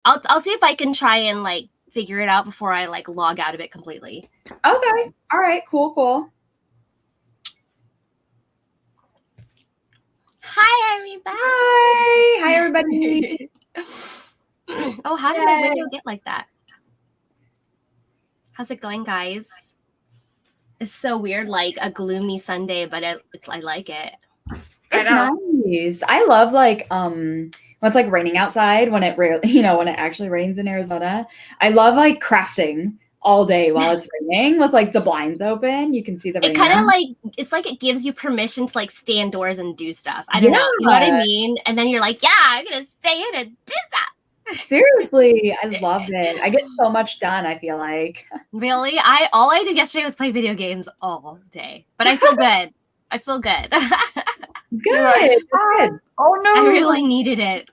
I'll see if I can try and like figure it out before I like log out of it completely. Okay. All right. Cool. Hi, everybody. Hi, everybody. Oh, how did my window get like that? How's it going, guys? It's so weird, like a gloomy Sunday, but I like it. It's nice. I love like when it's like raining outside when it when it actually rains in Arizona. I love like crafting all day while it's raining with like the blinds open. You can see the rain. It kind of like it's like it gives you permission to like stay indoors and do stuff. I don't know. You know what I mean? And then you're like, yeah, I'm gonna stay in and do stuff. Seriously, I love it. I get so much done, I feel like. Really? All I did yesterday was play video games all day. But I feel good. I feel good. Good. Good. Oh no. I really needed it.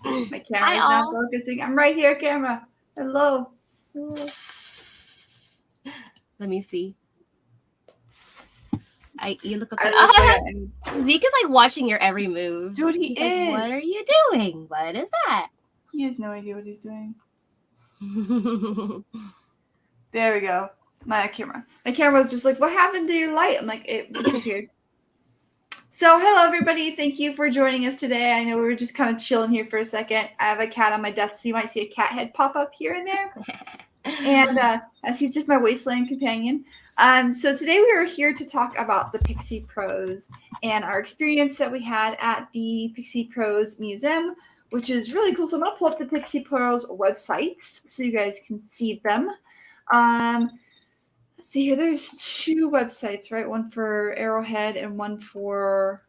My camera's not focusing. I'm right here, camera. Hello. Let me see. You look okay. Zeke is like watching your every move. Dude, he's is. Like, what are you doing? What is that? He has no idea what he's doing. There we go. My camera was just like, what happened to your light? I'm like, it disappeared. So hello everybody, thank you for joining us today. I know we were just kind of chilling here for a second. I have a cat on my desk, so you might see a cat head pop up here and there. And as he's just my wasteland companion. So today we are here to talk about the PixyPros and our experience that we had at the PixyPros Museum, which is really cool. So I'm going to pull up the PixyPros websites so you guys can see them. Let's see here. There's two websites, right? One for Arrowhead and one for...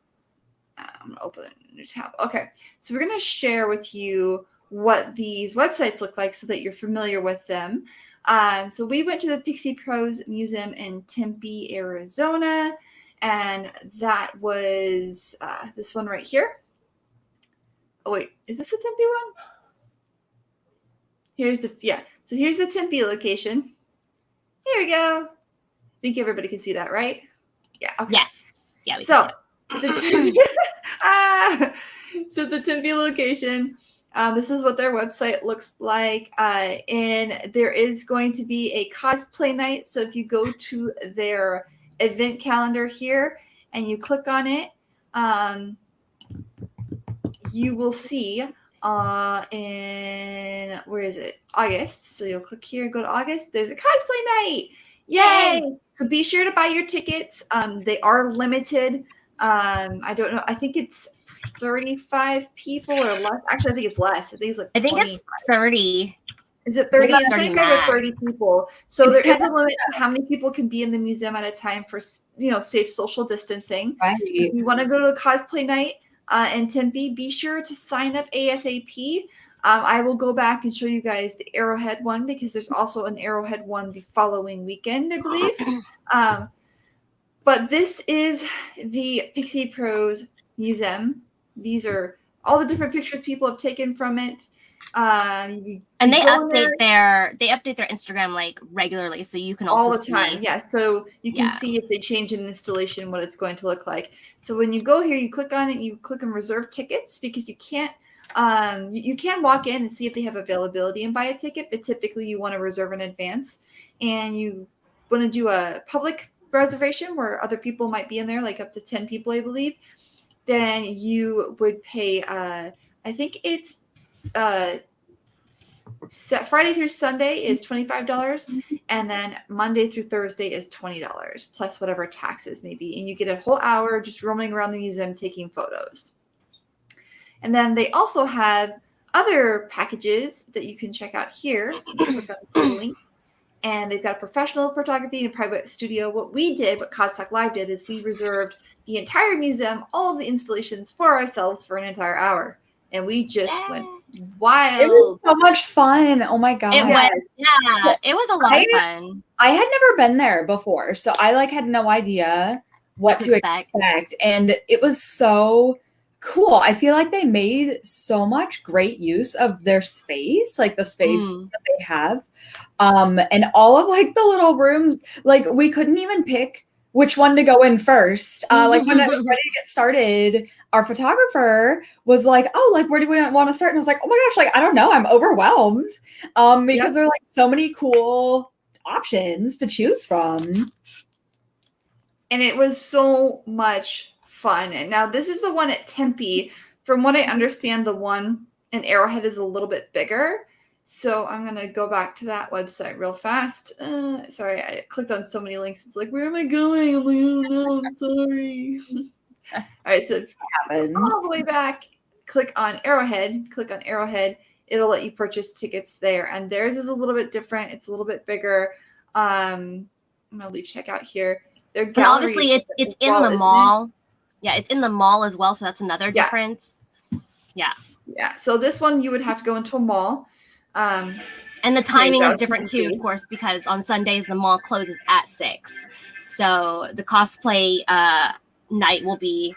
I'm going to open a new tab. Okay. So we're going to share with you what these websites look like so that you're familiar with them. So we went to the PixyPros Museum in Tempe, Arizona, and that was this one right here. Oh wait, is this the Tempe one? Here's so here's the Tempe location. Here we go. I think everybody can see that, right? Yeah. Okay. Yes. Yeah. So the Tempe location. This is what their website looks like. And there is going to be a cosplay night. So if you go to their event calendar here and you click on it, you will see in, where is it? August. So you'll click here and go to August. There's a cosplay night. Yay! So be sure to buy your tickets. They are limited. I don't know. I think it's 35 people or less. Actually, I think it's less. I think it's like 25. It's 30. Is it 30? It's 25 or 30 people. So there is a limit to how many people can be in the museum at a time for, safe social distancing. Right. So if you want to go to a cosplay night in Tempe, be sure to sign up ASAP. I will go back and show you guys the Arrowhead one because there's also an Arrowhead one the following weekend, I believe. But this is the PixyPros Museum. These are all the different pictures people have taken from it. And they update their Instagram like regularly, so you can also all the time. Yeah, so you can see if they change an installation, what it's going to look like. So when you go here, you click on it, you click on reserve tickets because you can't. You can walk in and see if they have availability and buy a ticket, but typically you want to reserve in advance, and you want to do a public reservation where other people might be in there, like up to 10 people, I believe. Then you would pay. I think it's Friday through Sunday is $25, and then Monday through Thursday is $20 plus whatever taxes may be, and you get a whole hour just roaming around the museum taking photos. And then they also have other packages that you can check out here. So you click on the link. And they've got professional photography and a private studio. What we did, what CosTalk Live did, is we reserved the entire museum, all of the installations for ourselves for an entire hour. And we just went wild. It was so much fun. Oh my God. It was a lot of fun. I had never been there before, so I had no idea what to expect. And it was so cool. I feel like they made so much great use of their space, like the space that they have. And all of the little rooms, we couldn't even pick which one to go in first. Like when I was ready to get started, our photographer was like, "Oh, like where do we want to start?" And I was like, "Oh my gosh, like I don't know, I'm overwhelmed." Because there are like so many cool options to choose from. And it was so much fun. And now this is the one at Tempe. From what I understand, the one in Arrowhead is a little bit bigger. So I'm going to go back to that website real fast. Sorry, I clicked on so many links. It's like, where am I going? I'm like, oh no, I'm sorry. All right, so all the way back, click on Arrowhead. It'll let you purchase tickets there. And theirs is a little bit different. It's a little bit bigger. I'm going to leave checkout here. But obviously it's in the mall. Yeah, it's in the mall as well. So that's another difference. Yeah. Yeah. So this one, you would have to go into a mall. And the timing is different too, of course, because on Sundays the mall closes at 6. So the cosplay night will be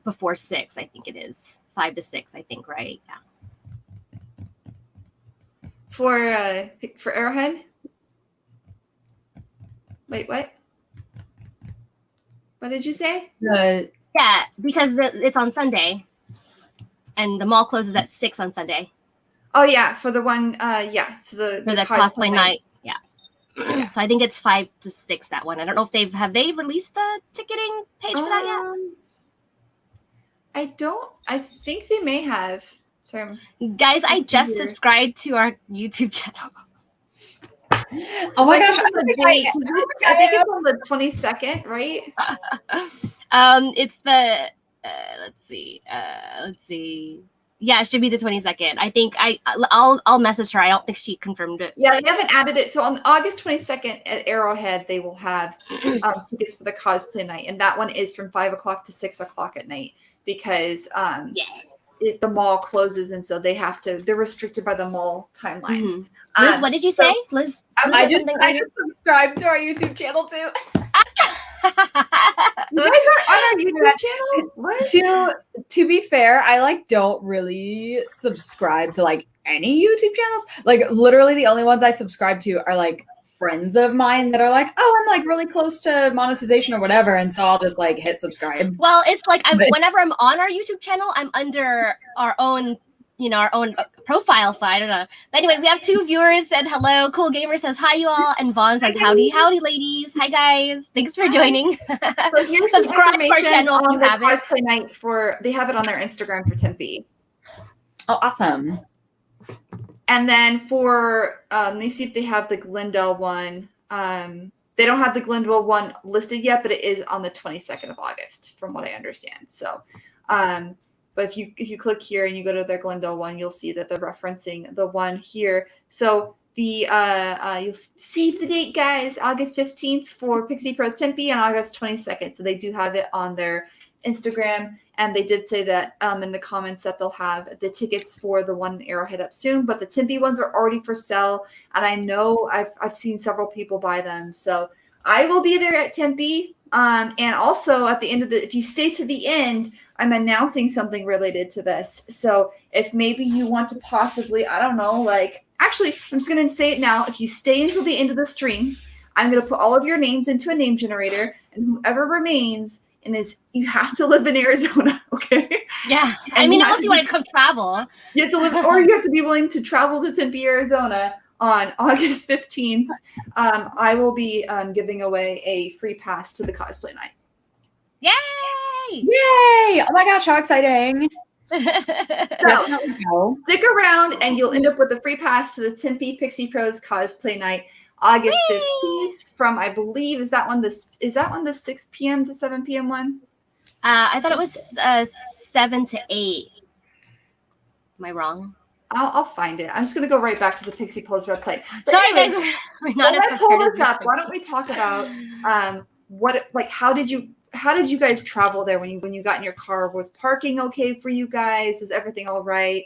before 6. I think it is 5 to 6. I think, right? Yeah. For Arrowhead. Wait, what? What did you say? Yeah, because it's on Sunday, and the mall closes at 6 on Sunday. Oh yeah, for the one, So for the cosplay night, yeah. So I think it's 5 to 6 that one. I don't know if have they released the ticketing page for that yet? I think they may have. Sorry, guys, I just subscribed to our YouTube channel. Oh my gosh, I think it's on the 22nd, right? It's the let's see. Yeah, it should be the 22nd. I think I'll message her. I don't think she confirmed it. Yeah, they haven't added it. So on August 22nd at Arrowhead, they will have tickets for the cosplay night, and that one is from 5 o'clock to 6 o'clock at night because the mall closes, and so they're restricted by the mall timelines. Mm-hmm. Liz, what did you say? Liz, I just subscribed to our YouTube channel too. You guys are on our YouTube channel? What? To be fair, I don't really subscribe to any YouTube channels. Literally the only ones I subscribe to are friends of mine that are oh, I'm really close to monetization or whatever, and so I'll just hit subscribe. Well, it's whenever I'm on our YouTube channel, I'm under our own profile, so I don't know. But anyway, we have 2 viewers said hello. Cool Gamer says hi, you all, and Vaughn says howdy, ladies. Hi guys, thanks for joining. So here's subscribe to our channel on the cosplay night they have it on their Instagram for Tempe. Oh, awesome. And then for let me see if they have the Glendale one. They don't have the Glendale one listed yet, but it is on the 22nd of August, from what I understand. So. But if you click here and you go to their Glendale one, you'll see that they're referencing the one here. So the you'll save the date, guys. August 15th for PixyPros Tempe and August 22nd. So they do have it on their Instagram, and they did say that in the comments that they'll have the tickets for the one in Arrowhead up soon. But the Tempe ones are already for sale, and I know I've seen several people buy them. So I will be there at Tempe. And also at the end of if you stay to the end, I'm announcing something related to this. So if maybe you want to possibly, I don't know, actually, I'm just going to say it now. If you stay until the end of the stream, I'm going to put all of your names into a name generator, and whoever remains you have to live in Arizona. Okay. Yeah. I mean, unless you want to come travel. You have to live, or you have to be willing to travel to Tempe, Arizona. On August 15th, I will be giving away a free pass to the cosplay night. Yay! Yay! Oh my gosh, how exciting. So, stick around and you'll end up with a free pass to the Tempe PixyPros cosplay night, August 15th from, I believe, is that one the 6 p.m. to 7 p.m. one? I thought it was 7 to 8. Am I wrong? I'll find it. I'm just going to go right back to the PixyPros website. Sorry, guys, we're not as prepared as up. Why don't we talk about how did you guys travel there when you got in your car? Was parking okay for you guys? Was everything all right?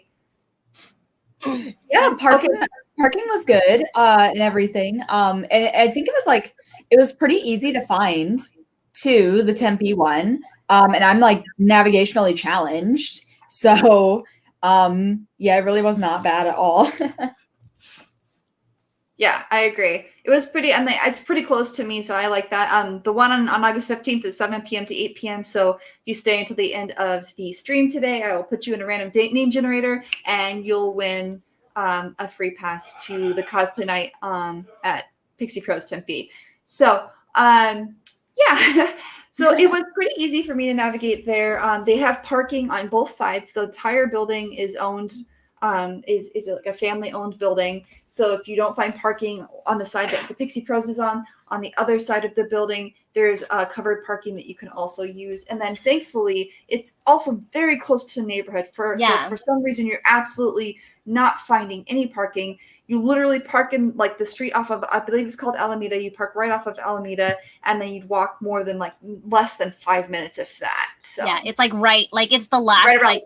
Yeah, parking was good and everything. And I think it was pretty easy to find too, the Tempe one. And I'm navigationally challenged, so. Yeah, it really was not bad at all. Yeah, I agree. It was pretty, and it's pretty close to me, so I like that. The one on August 15th is 7 p.m. to 8 p.m. So if you stay until the end of the stream today, I will put you in a random date name generator, and you'll win a free pass to the cosplay night at PixyPros Tempe. So yeah, so it was pretty easy for me to navigate there. They have parking on both sides. The entire building is owned. Is like a family-owned building. So if you don't find parking on the side that the Pixie Pros is on the other side of the building, there's covered parking that you can also use. And then thankfully, it's also very close to the neighborhood. So for some reason, you're absolutely not finding any parking. You literally park in like the street off of, I believe it's called Alameda. You park right off of Alameda, and then you'd walk more than less than 5 minutes, if that. So yeah, it's it's the last right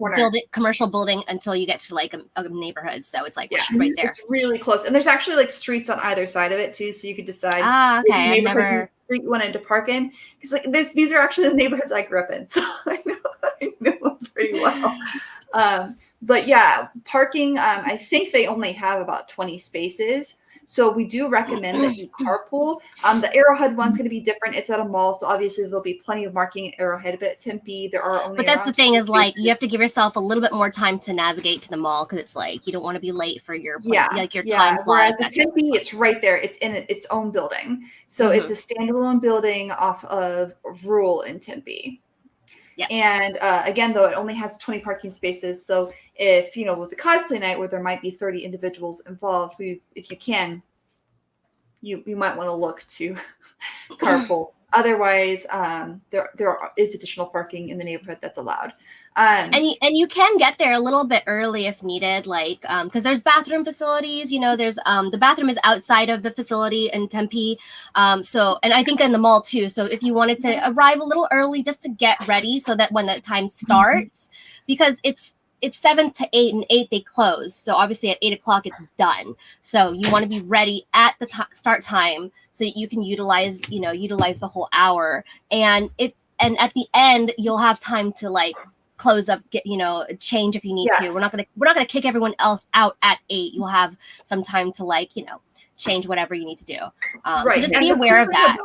commercial building until you get to like a neighborhood. So it's like right there. It's really close, and there's actually like streets on either side of it too, so you could decide. Okay, I've never street you wanted to park in, because like these are actually the neighborhoods I grew up in, so I know them pretty well. But yeah, parking, I think they only have about 20 spaces. So we do recommend that you carpool. The Arrowhead one's going to be different. It's at a mall, so obviously there'll be plenty of marking at Arrowhead. But at Tempe, there are only. But that's the thing is like you have to give yourself a little bit more time to navigate to the mall, because it's like you don't want to be late for your time slot. Whereas at Tempe, it's right there. It's in its own building, so it's a standalone building off of Rural in Tempe. Yeah. And again, though, it only has 20 parking spaces. So if, with the cosplay night where there might be 30 individuals involved, if you can, you might want to look to carpool. Otherwise, there is additional parking in the neighborhood that's allowed. And you can get there a little bit early if needed, like because there's bathroom facilities. There's the bathroom is outside of the facility in Tempe. So, and I think in the mall too. So if you wanted to arrive a little early just to get ready, so that when the time starts, because it's 7 to 8, and 8 they close. So obviously at 8 o'clock it's done. So you want to be ready at the start time so that you can utilize the whole hour. And at the end you'll have time to like close up, get change if you need to. We're not gonna kick everyone else out at 8. You'll have some time to change whatever you need to do. Right. So just be aware of that.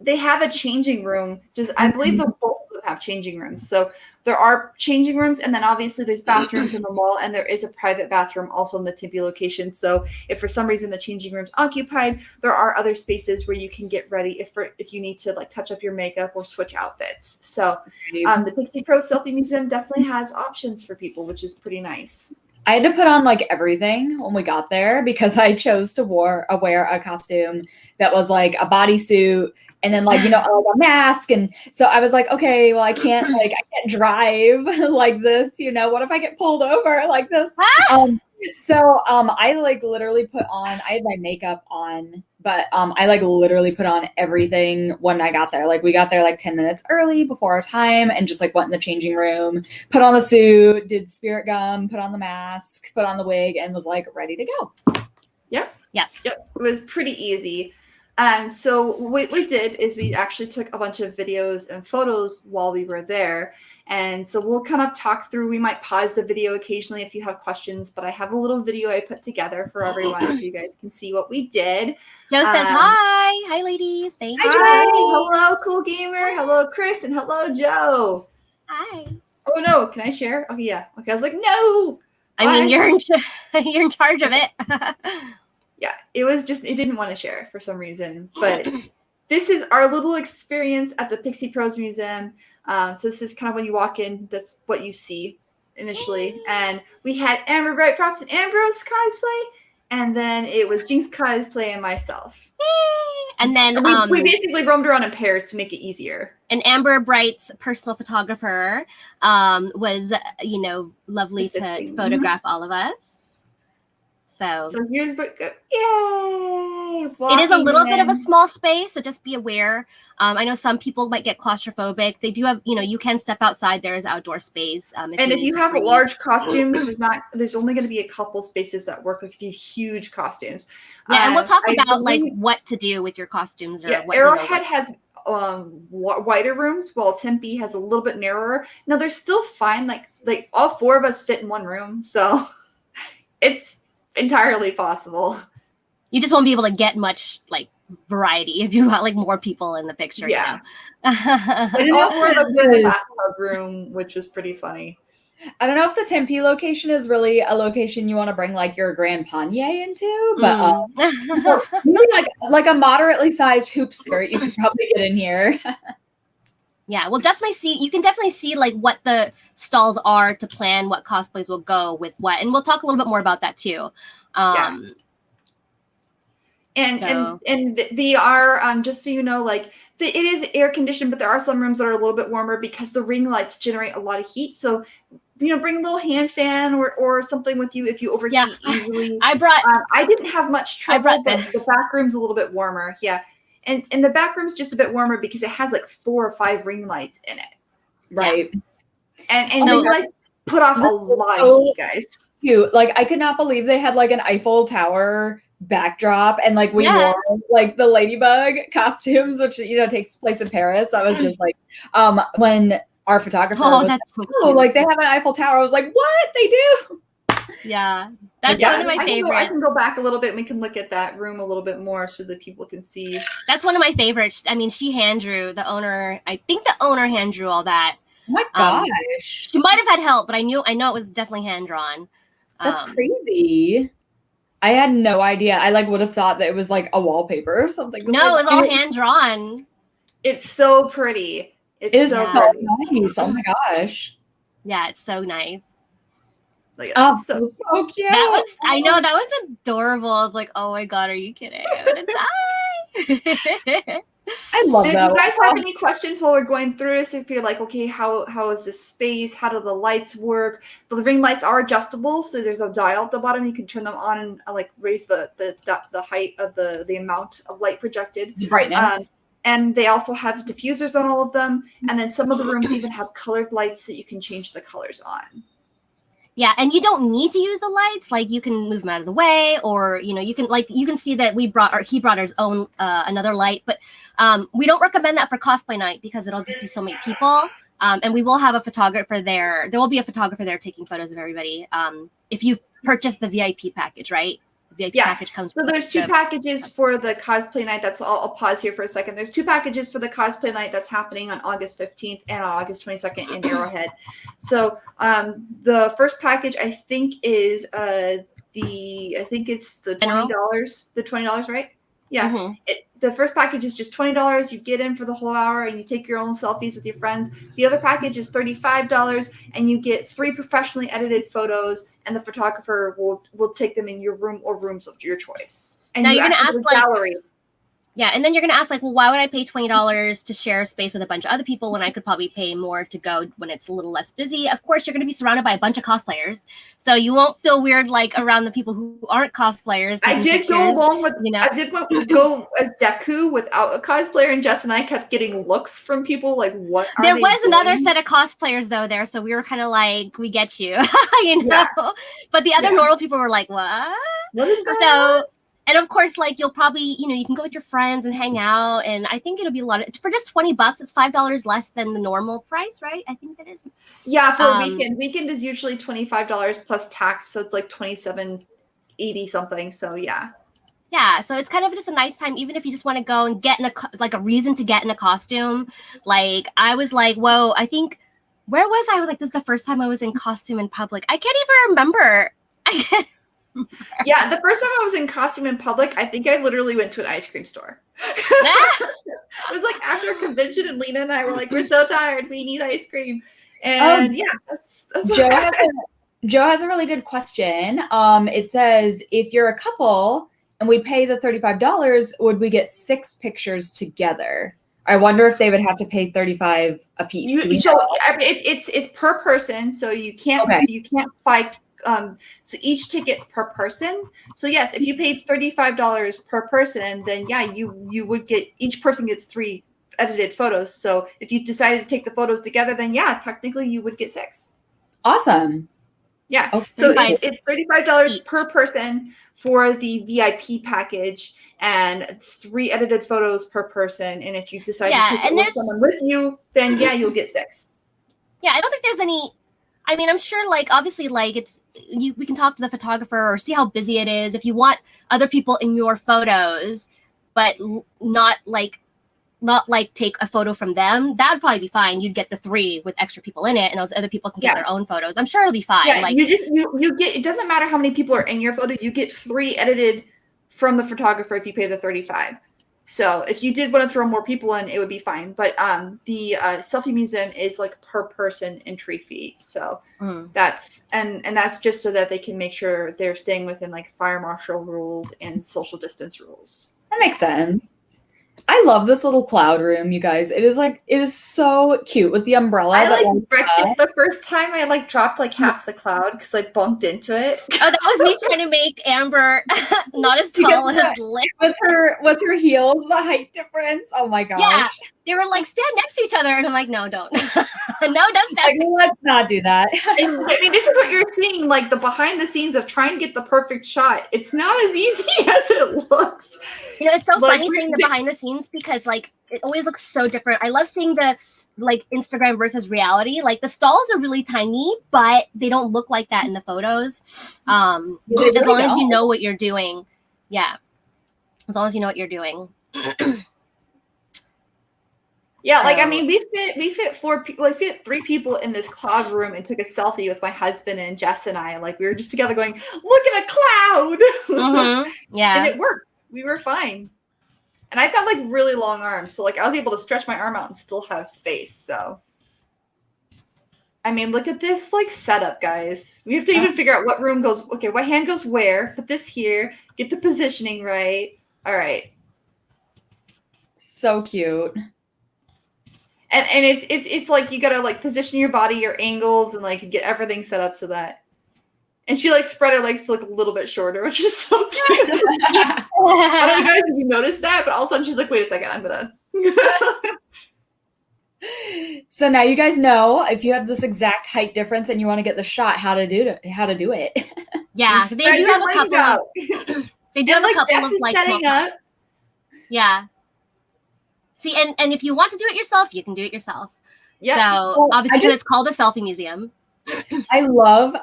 They have a changing room. I believe the both of them have changing rooms. So there are changing rooms, and then obviously there's bathrooms in the mall, and there is a private bathroom also in the Tempe location. So if for some reason the changing room's occupied, there are other spaces where you can get ready if you need to touch up your makeup or switch outfits. So the PixyPros Selfie Museum definitely has options for people, which is pretty nice. I had to put on everything when we got there, because I chose to wear a costume that was like a bodysuit and then a mask. And so I was like, okay, well, I can't drive like this, what if I get pulled over like this? So I literally put on, I had my makeup on, but I literally put on everything when I got there. We got there 10 minutes early before our time, and just went in the changing room, put on the suit, did spirit gum, put on the mask, put on the wig, and was ready to go. Yep. It was pretty easy. So what we did is we actually took a bunch of videos and photos while we were there. And so we'll kind of talk through, we might pause the video occasionally if you have questions, but I have a little video I put together for everyone so you guys can see what we did. Joe says hi. Hi, ladies. Thank you. Hi. Hello, Cool Gamer. Hello, Chris. And hello, Joe. Hi. Oh, no. Can I share? Okay, yeah. Okay, I was like, no. I mean, you're in charge of it. Yeah, it didn't want to share for some reason, but this is our little experience at the PixyPros Museum. So this is kind of when you walk in, that's what you see initially. And we had Brite props and Ambrose Cosplay, and then it was Jinx Cosplay and myself. And then we basically roamed around in pairs to make it easier. And Amber Brite's personal photographer was, lovely to photograph all of us. So here's yay! It is a little bit of a small space, so just be aware. I know some people might get claustrophobic. They do have, you can step outside. There is outdoor space. If you have large costumes, there's only going to be a couple spaces that work. If you have huge costumes. Yeah, and we'll talk about what to do with your costumes. Arrowhead has wider rooms, while Tempe has a little bit narrower. Now they're still fine. Like all 4 of us fit in one room, so it's entirely possible. You just won't be able to get much like variety if you got like more people in the picture. Yeah. You know? And all were in the bathtub room, which was pretty funny. I don't know if the Tempe location is really a location you want to bring like your Grand Panier into, but maybe like a moderately sized hoop skirt you could probably get in here. Yeah, we'll definitely see. You can definitely see like what the stalls are to plan what cosplays will go with what, and we'll talk a little bit more about that too. And they are just so you know, like it is air conditioned, but there are some rooms that are a little bit warmer because the ring lights generate a lot of heat. So bring a little hand fan or something with you if you overheat easily. I brought. I didn't have much trouble, but the back room's a little bit warmer. Yeah, and the back room's just a bit warmer because it has like 4 or 5 ring lights in it. Right. Yeah. And ring lights put off a lot of heat, guys. Cute. Like I could not believe they had like an Eiffel Tower backdrop and like we wore like the ladybug costumes, which takes place in Paris. I was just like when our photographer was that's so cool. like they have an Eiffel Tower. I was like, what? They do? Yeah. That's one of my favorites. I can go back a little bit and we can look at that room a little bit more so that people can see. That's one of my favorites. I mean, she hand drew, the owner. I think the owner hand drew all that. Oh my gosh. She might have had help, but I know it was definitely hand drawn. That's crazy. I had no idea. I like would have thought that it was like a wallpaper or something. No, it was all hand drawn. It's so pretty. It's so nice. Oh my gosh. Yeah, it's so nice. Like, so cute. I know that was adorable. I was like, oh my god, are you kidding? I'm gonna die. I love that. If you guys have any questions while we're going through this, if you're like, okay, how is this space? How do the lights work? The ring lights are adjustable, so there's a dial at the bottom. You can turn them on and like raise the height of the amount of light projected. The brightness. And they also have diffusers on all of them. And then some of the rooms even have colored lights that you can change the colors on. Yeah, and you don't need to use the lights. Like you can move them out of the way, or you can see that he brought his own another light, but we don't recommend that for cosplay night because it'll just be so many people. And we will have a photographer there. There will be a photographer there taking photos of everybody. If you've purchased the VIP package, right? The VIP package comes. So there's 2 packages for the cosplay night. I'll pause here for a second. There's 2 packages for the cosplay night that's happening on August 15th and on August 22nd in Arrowhead. So the first package I think is it's the $20. The $20, right? Yeah. Mm-hmm. The first package is just $20. You get in for the whole hour and you take your own selfies with your friends. The other package is $35 and you get 3 professionally edited photos and the photographer will take them in your room or rooms of your choice. And now you're going to ask gallery. Yeah, and then you're going to ask well, why would I pay $20 to share a space with a bunch of other people when I could probably pay more to go when it's a little less busy? Of course, you're going to be surrounded by a bunch of cosplayers, so you won't feel weird like around the people who aren't cosplayers. I did go along with, I did go as Deku without a cosplayer, and Jess and I kept getting looks from people like, "What?" There was another set of cosplayers though there, so we were kind of like, "We get you," Yeah. But the other normal people were like, "What?" What is that? And of course, like you'll probably, you can go with your friends and hang out. And I think it'll be a lot for just $20. It's $5 less than the normal price, right? I think that is. Yeah, for a weekend. Weekend is usually $25 plus tax, so it's like $27.80 something. So yeah. Yeah, so it's kind of just a nice time, even if you just want to go and get in a reason to get in a costume. Like I was like, whoa, I think where was I? I was like, this is the first time I was in costume in public. I can't even remember. Yeah, the first time I was in costume in public, I think I literally went to an ice cream store. It was like after a convention, and Lena and I were like, we're so tired, we need ice cream. And that's Joe has a really good question. It says, if you're a couple and we pay the $35, would we get 6 pictures together? I wonder if they would have to pay $35 a piece. It's per person, so you can't buy. So each ticket's per person. So yes, if you paid $35 per person, then yeah, you would get, each person gets 3 edited photos. So if you decided to take the photos together, then yeah, technically you would get 6. Awesome. Yeah. Okay. So it's $35 per person for the VIP package, and it's 3 edited photos per person. And if you decide to take it with someone with you, then yeah, you'll get 6. Yeah, I don't think there's any. I mean, I'm sure, like, obviously, like, we can talk to the photographer or see how busy it is. If you want other people in your photos, but not like take a photo from them, that'd probably be fine. You'd get the 3 with extra people in it, and those other people can get their own photos. I'm sure it'll be fine. Yeah, like you get, it doesn't matter how many people are in your photo, you get 3 edited from the photographer if you pay the $35. So if you did want to throw more people in, it would be fine. But the Selfie Museum is like per person entry fee. So that's and that's just so that they can make sure they're staying within like fire marshal rules and social distance rules. That makes sense. I love this little cloud room, you guys. It is so cute with the umbrella. I like wrecked it the first time. I like dropped like half the cloud because I bumped into it. Oh, that was me trying to make Amber not as tall as Liv. With her heels, the height difference. Oh my gosh. Yeah, they were like stand next to each other, and I'm like, no, don't. No, don't stand. Like, let's not do that. I mean, this is what you're seeing, like the behind the scenes of trying to get the perfect shot. It's not as easy as it looks. You know, it's so funny seeing the behind the scenes because like it always looks so different. I love seeing the like Instagram versus reality. Like the stalls are really tiny, but they don't look like that in the photos. As long as you know what you're doing. Yeah. As long as you know what you're doing. Yeah, like I mean, we fit 4 people. We fit 3 people in this cloud room and took a selfie with my husband and Jess and I. Like we were just together, going, "Look at a cloud!" Yeah, and it worked. We were fine. And I've got like really long arms, so like I was able to stretch my arm out and still have space. So, I mean, look at this like setup, guys. We have to even figure out what room goes. Okay, what hand goes where? Put this here. Get the positioning right. All right. So cute. And it's like you gotta like position your body, your angles, and like get everything set up so that. And she like spread her legs to look a little bit shorter, which is so cute. I don't know, guys, if you noticed that, but all of a sudden she's like, "Wait a second, I'm gonna." So now you guys know if you have this exact height difference and you want to get the shot, how to do it. Yeah, they do have a couple. They do have a couple of like setting up. Yeah. See, and if you want to do it yourself, you can do it yourself. Yeah. So obviously, it's called a selfie museum. I love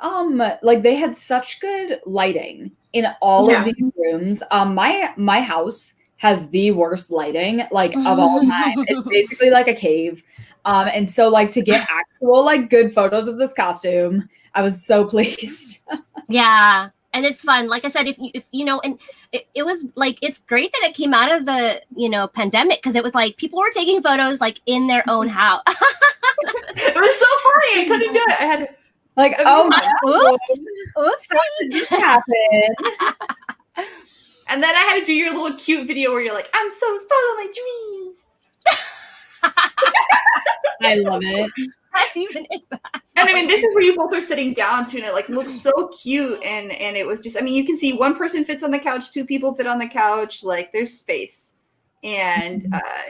like they had such good lighting in all of these rooms. My house has the worst lighting like of all time. It's basically like a cave. And so like to get actual like good photos of this costume, I was so pleased. Yeah. And it's fun. Like I said, if you know, and it was like, it's great that it came out of the, pandemic, because it was like people were taking photos like in their own house. It was so funny. I couldn't do it. I had to, like, oh my oops, how did this happen? And then I had to do your little cute video where you're like, "I'm so full of my dreams." I love it. Even is that. And I mean, this is where you both are sitting down too, and it like looks so cute. And it was just, I mean, you can see one person fits on the couch, 2 people fit on the couch. Like there's space. And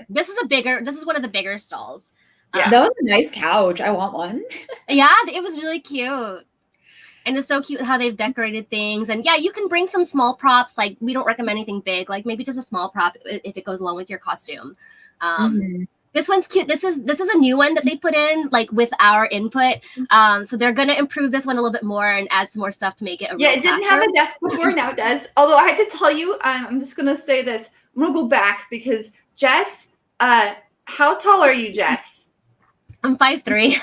this is one of the bigger stalls. Yeah, that was a nice couch. I want one. Yeah, it was really cute. And it's so cute how they've decorated things. And yeah, you can bring some small props. Like we don't recommend anything big, like maybe just a small prop if it goes along with your costume. This one's cute. This is a new one that they put in like with our input. So they're gonna improve this one a little bit more and add some more stuff to make it a real it didn't have a desk before, now it does. Although I had to tell you, I'm just gonna say this. I'm gonna go back because Jess, how tall are you, Jess? I'm 5'3".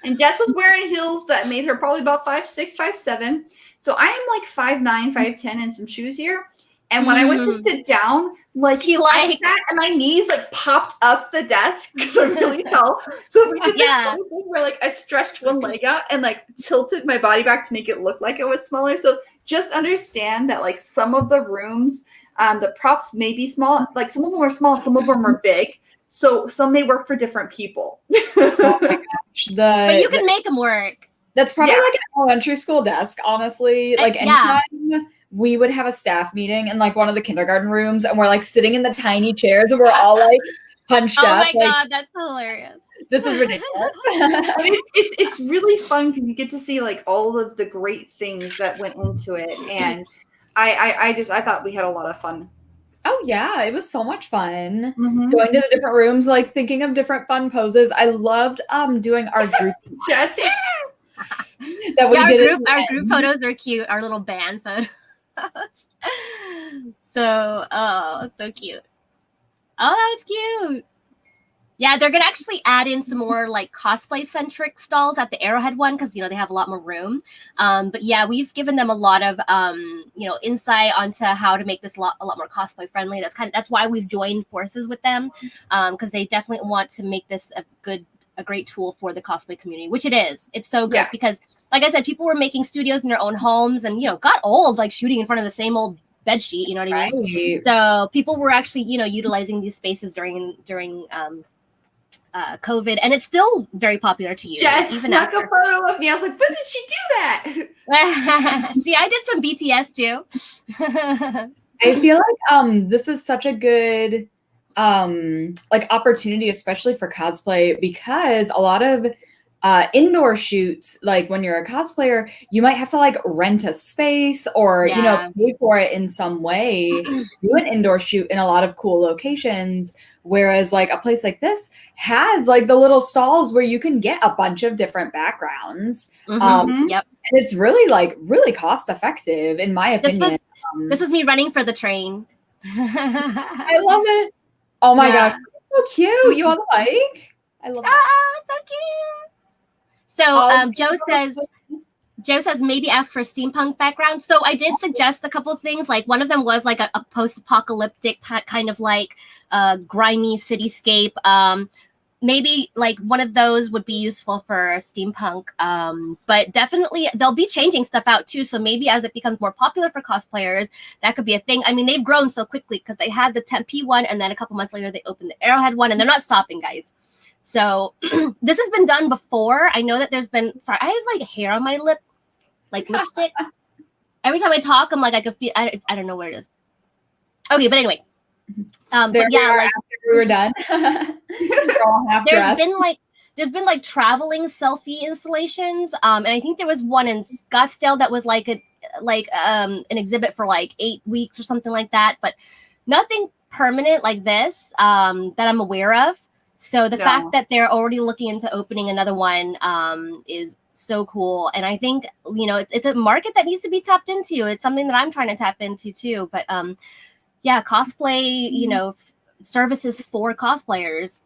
And Jess was wearing heels that made her probably about 5'6", 5'7". So I am like 5'9", 5'10", and some shoes here. And when I went to sit down, like I sat and my knees like popped up the desk because I'm really tall. So we did this funny thing where like I stretched one leg out and like tilted my body back to make it look like it was smaller. So just understand that like some of the rooms, the props may be small. Like some of them are small, some of them are big. So some may work for different people. Oh my gosh. But you can make them work. That's probably like an elementary school desk, honestly. Like anytime we would have a staff meeting in like one of the kindergarten rooms and we're like sitting in the tiny chairs and we're all like hunched up. Oh my God, that's hilarious. This is ridiculous. I mean, it's really fun because you get to see like all of the great things that went into it. And I thought we had a lot of fun. Oh yeah, it was so much fun. Going to the different rooms, like thinking of different fun poses. I loved doing our group. Jess, that we Yeah, did. our group photos are cute. Our little band photos. So cute. Oh, that was cute. Yeah, they're gonna actually add in some more like cosplay centric stalls at the Arrowhead one because they have a lot more room. But yeah, we've given them a lot of insight onto how to make this a lot more cosplay friendly. That's why we've joined forces with them because they definitely want to make this a great tool for the cosplay community, which it is. It's so good because, like I said, people were making studios in their own homes and got old like shooting in front of the same old bed sheet. You know what I mean? So people were actually utilizing these spaces during COVID, and it's still very popular to use. Jess even snuck after. a photo of me. I was like, when did she do that? See, I did some BTS too. I feel like this is such a good opportunity, especially for cosplay, because a lot of indoor shoots, like when you're a cosplayer, you might have to like rent a space or pay for it in some way to do an indoor shoot in a lot of cool locations. Whereas like a place like this has like the little stalls where you can get a bunch of different backgrounds. And it's really cost effective in my opinion. This is me running for the train. I love it. Oh my gosh, so cute. You on the bike? I love that. So cute. So Joe says maybe ask for a steampunk background. So I did suggest a couple of things. Like one of them was like a post-apocalyptic kind of like grimy cityscape. Maybe like one of those would be useful for steampunk. But definitely they'll be changing stuff out too. So maybe as it becomes more popular for cosplayers, that could be a thing. I mean, they've grown so quickly because they had the Tempe one and then a couple months later they opened the Arrowhead one and they're not stopping, guys. So this has been done before. I know that there's been, sorry, I have like hair on my lip, like lipstick. Every time I talk, I'm like, I can feel, I don't know where it is. Okay, but anyway. But yeah, like after we were done. there's been like traveling selfie installations. And I think there was one in Scottsdale that was like an exhibit for like 8 weeks or something like that, but nothing permanent like this that I'm aware of. So the fact that they're already looking into opening another one is so cool. And I think, it's a market that needs to be tapped into. It's something that I'm trying to tap into too. But yeah, cosplay, services for cosplayers,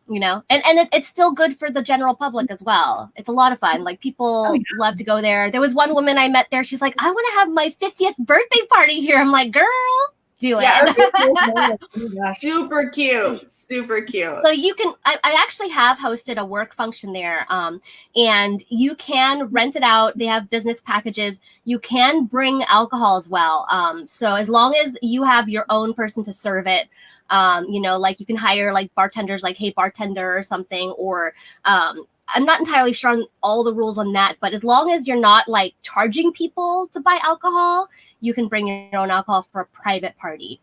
and it's still good for the general public as well. It's a lot of fun. Like people love to go there. There was one woman I met there. She's like, I want to have my 50th birthday party here. I'm like, girl, do it. Super cute. Super cute. So you can, I actually have hosted a work function there, and you can rent it out. They have business packages. You can bring alcohol as well. So as long as you have your own person to serve it, like you can hire like bartenders, like, hey, bartender or something, or I'm not entirely sure on all the rules on that, but as long as you're not like charging people to buy alcohol, you can bring your own alcohol for a private party.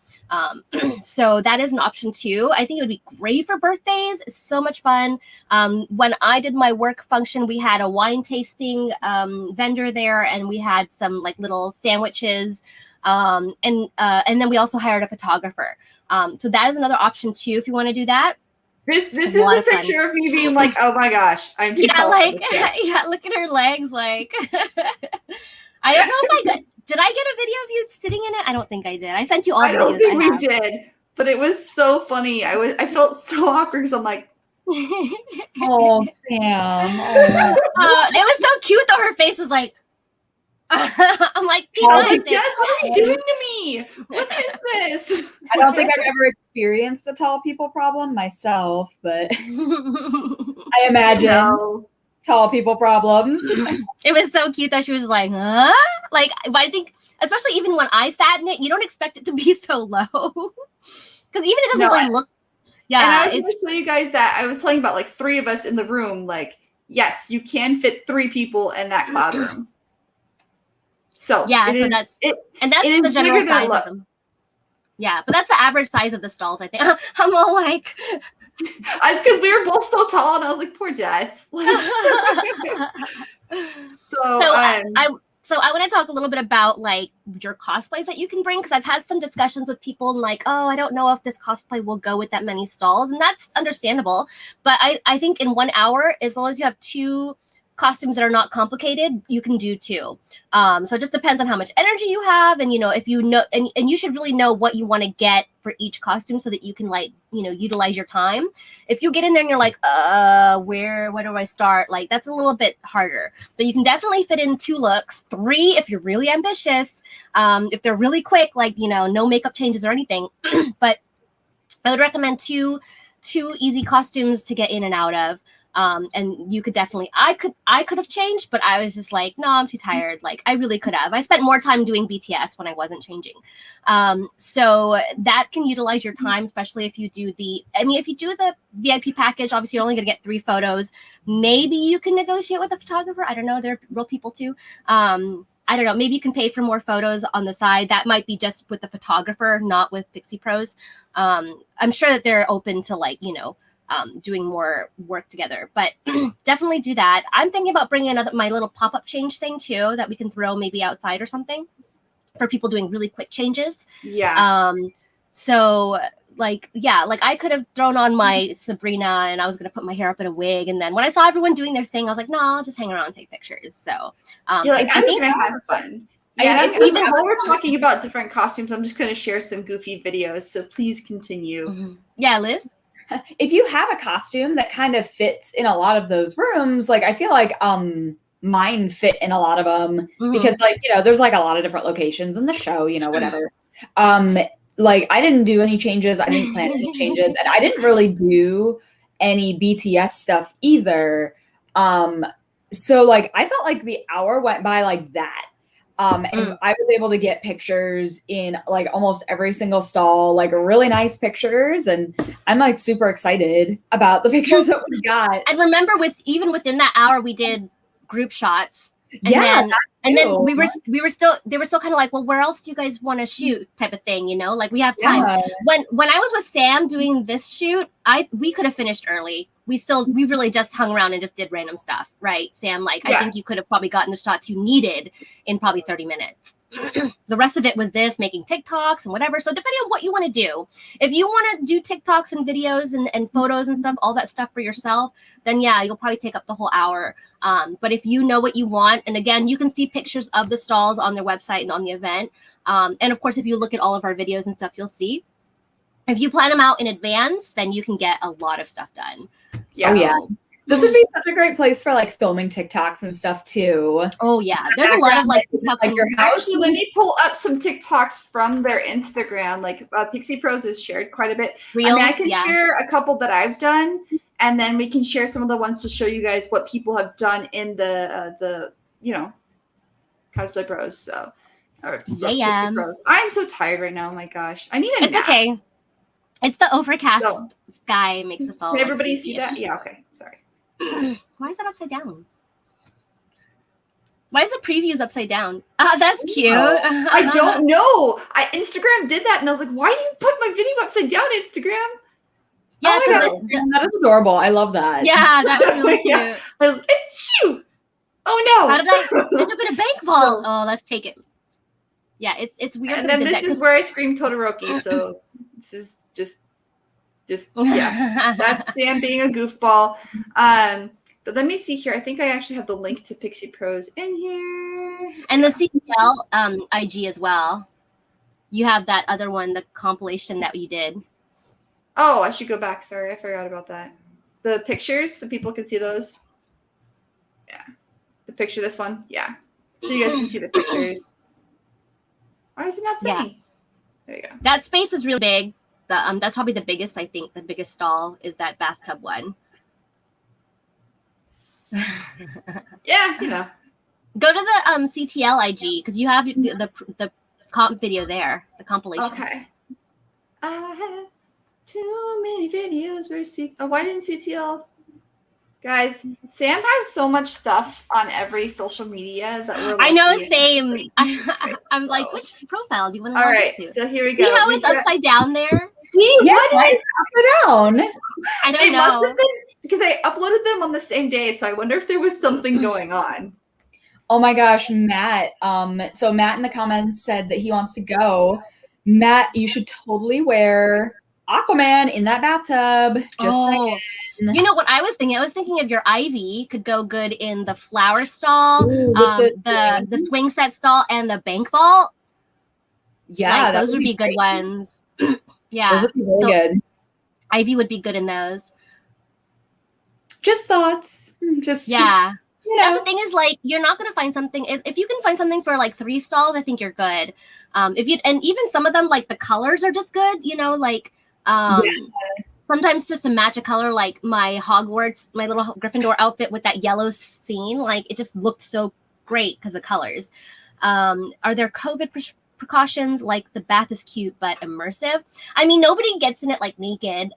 So that is an option too. I think it would be great for birthdays. It's so much fun. When I did my work function, we had a wine tasting vendor there, and we had some like little sandwiches, and then we also hired a photographer. So that is another option too if you want to do that. This is the picture of me being like, oh my gosh, I'm too tall. Yeah, look at her legs. Like, I don't know if did I get a video of you sitting in it? I don't think I did. I sent you all the videos. I don't think we did, but it was so funny. I felt so awkward because I'm like, oh, Sam. It was so cute though. Her face was like, I'm like, what are you doing to me? What is this? I don't think I've ever experienced a tall people problem myself, but I imagine tall people problems. It was so cute though. She was like, huh? Like, I think, especially even when I sat in it, you don't expect it to be so low. Because even it doesn't really look. Yeah. And I was going to tell you guys that I was telling about like 3 of us in the room. Like, yes, you can fit 3 people in that cloud room. So yeah, that's the general size of them. Yeah, but that's the average size of the stalls, I think. I'm all like, it's because we were both so tall, and I was like, poor Jess. So I want to talk a little bit about like your cosplays that you can bring, because I've had some discussions with people and like, oh, I don't know if this cosplay will go with that many stalls, and that's understandable. But I think in 1 hour, as long as you have 2 costumes that are not complicated, you can do too. So it just depends on how much energy you have, and if you know, and you should really know what you want to get for each costume so that you can utilize your time. If you get in there and you're like, where do I start? Like, that's a little bit harder. But you can definitely fit in 2 looks, 3 if you're really ambitious. If they're really quick, like no makeup changes or anything. But I would recommend two easy costumes to get in and out of. And you could definitely, I could have changed, but I was just like, no, I'm too tired. Like, I really could have. I spent more time doing BTS when I wasn't changing. So that can utilize your time, especially if you do if you do the VIP package, obviously you're only going to get 3 photos. Maybe you can negotiate with a photographer. I don't know. They're real people too. I don't know. Maybe you can pay for more photos on the side. That might be just with the photographer, not with PixyPros. I'm sure that they're open to doing more work together, but definitely do that. I'm thinking about bringing my little pop-up change thing too, that we can throw maybe outside or something for people doing really quick changes. Yeah. So I could have thrown on my Sabrina and I was going to put my hair up in a wig. And then when I saw everyone doing their thing, I was like, no, I'll just hang around and take pictures. So I'm going to have fun. Yeah, even while we're talking about different costumes, I'm just going to share some goofy videos. So please continue. Mm-hmm. Yeah, Liz? If you have a costume that kind of fits in a lot of those rooms, like I feel like mine fit in a lot of them because there's like a lot of different locations in the show, whatever. Like I didn't do any changes. I didn't plan any changes, and I didn't really do any BTS stuff either. So like I felt like the hour went by like that. And I was able to get pictures in like almost every single stall, like really nice pictures. And I'm like super excited about the pictures that we got. I remember even within that hour, we did group shots. And then we were still kind of like, well, where else do you guys want to shoot type of thing, like we have time. Yeah. When I was with Sam doing this shoot, we could have finished early. We really just hung around and just did random stuff, right, Sam? I think you could have probably gotten the shots you needed in probably 30 minutes. The rest of it was making TikToks and whatever. So depending on what you want to do, if you want to do TikToks and videos and photos and stuff, all that stuff for yourself, then yeah, you'll probably take up the whole hour. But if you know what you want, and again, you can see pictures of the stalls on their website and on the event. And of course, if you look at all of our videos and stuff, you'll see. If you plan them out in advance, then you can get a lot of stuff done. Yeah. Oh, yeah. This would be such a great place for like filming TikToks and stuff too. Oh yeah, there's a lot of like TikToks in your house. Actually, let me pull up some TikToks from their Instagram. Like PixyPros has shared quite a bit. Reels, I can share a couple that I've done, and then we can share some of the ones to show you guys what people have done in the Cosplay Pros. So, PixyPros. I'm so tired right now. Oh my gosh, I need a nap. It's okay. It's the overcast sky makes us all. Can everybody see that? Yeah. Okay. Sorry. Why is that upside down? Why is the previews upside down? That's cute. I don't know. Instagram did that, and I was like, "Why do you put my video upside down, Instagram?" Yeah, that is adorable. I love that. Yeah, that's really cute. I was like, it's cute. Oh no! How did I end up in a bank vault? Oh, let's take it. Yeah, it's weird. And then this is where I scream Todoroki. So this is just yeah. That's Sam being a goofball. But let me see here. I think I actually have the link to PixyPros in here. And the CTL IG as well. You have that other one, the compilation that you did. Oh, I should go back. Sorry, I forgot about that. The pictures, so people can see those. Yeah. The picture, this one. Yeah. So you guys can see the pictures. Why is it not playing? Yeah. There you go. That space is really big. That's probably the biggest, I think, the biggest stall is that bathtub one. Yeah, Go to the CTL IG because you have the comp video there, the compilation. Okay. I have too many videos where why didn't CTL? Guys, Sam has so much stuff on every social media that we're. I know, same. I'm like, which profile do you want to? All right, so here we go. See how it's upside down there? See, yeah, why is it upside down? I don't know. It must have been because I uploaded them on the same day, so I wonder if there was something going on. Oh my gosh, Matt. So Matt in the comments said that he wants to go. Matt, you should totally wear Aquaman in that bathtub. Just saying. You know what I was thinking? I was thinking of your Ivy could go good in the flower stall, Ooh, the swing set stall, and the bank vault. Yeah, like, those would be good ones. Yeah, those would be really good. Ivy would be good in those. Just thoughts. Just yeah. You know. That's the thing is, like, you're not going to find something. If you can find something for like 3 stalls, I think you're good. And even some of them, like the colors are just good. You know, like sometimes just to match a color, like my Hogwarts, my little Gryffindor outfit with that yellow scene, like it just looked so great because of colors. Are there COVID precautions? Like the bath is cute but immersive. I mean, nobody gets in it like naked,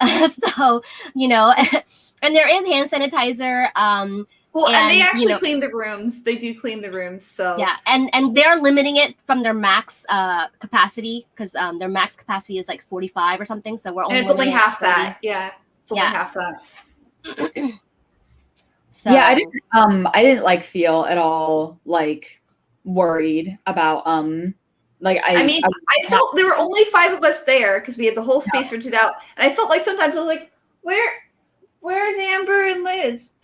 so you know. And there is hand sanitizer. And they actually clean the rooms. They do clean the rooms. So yeah, and they're limiting it from their max capacity because their max capacity is like 45 or something. So we're only it's only half that. Yeah, it's only half that. So yeah, I didn't like feel at all like worried about like I felt there were only 5 of us there because we had the whole space rented out, and I felt like sometimes I was like, where's Amber and Liz?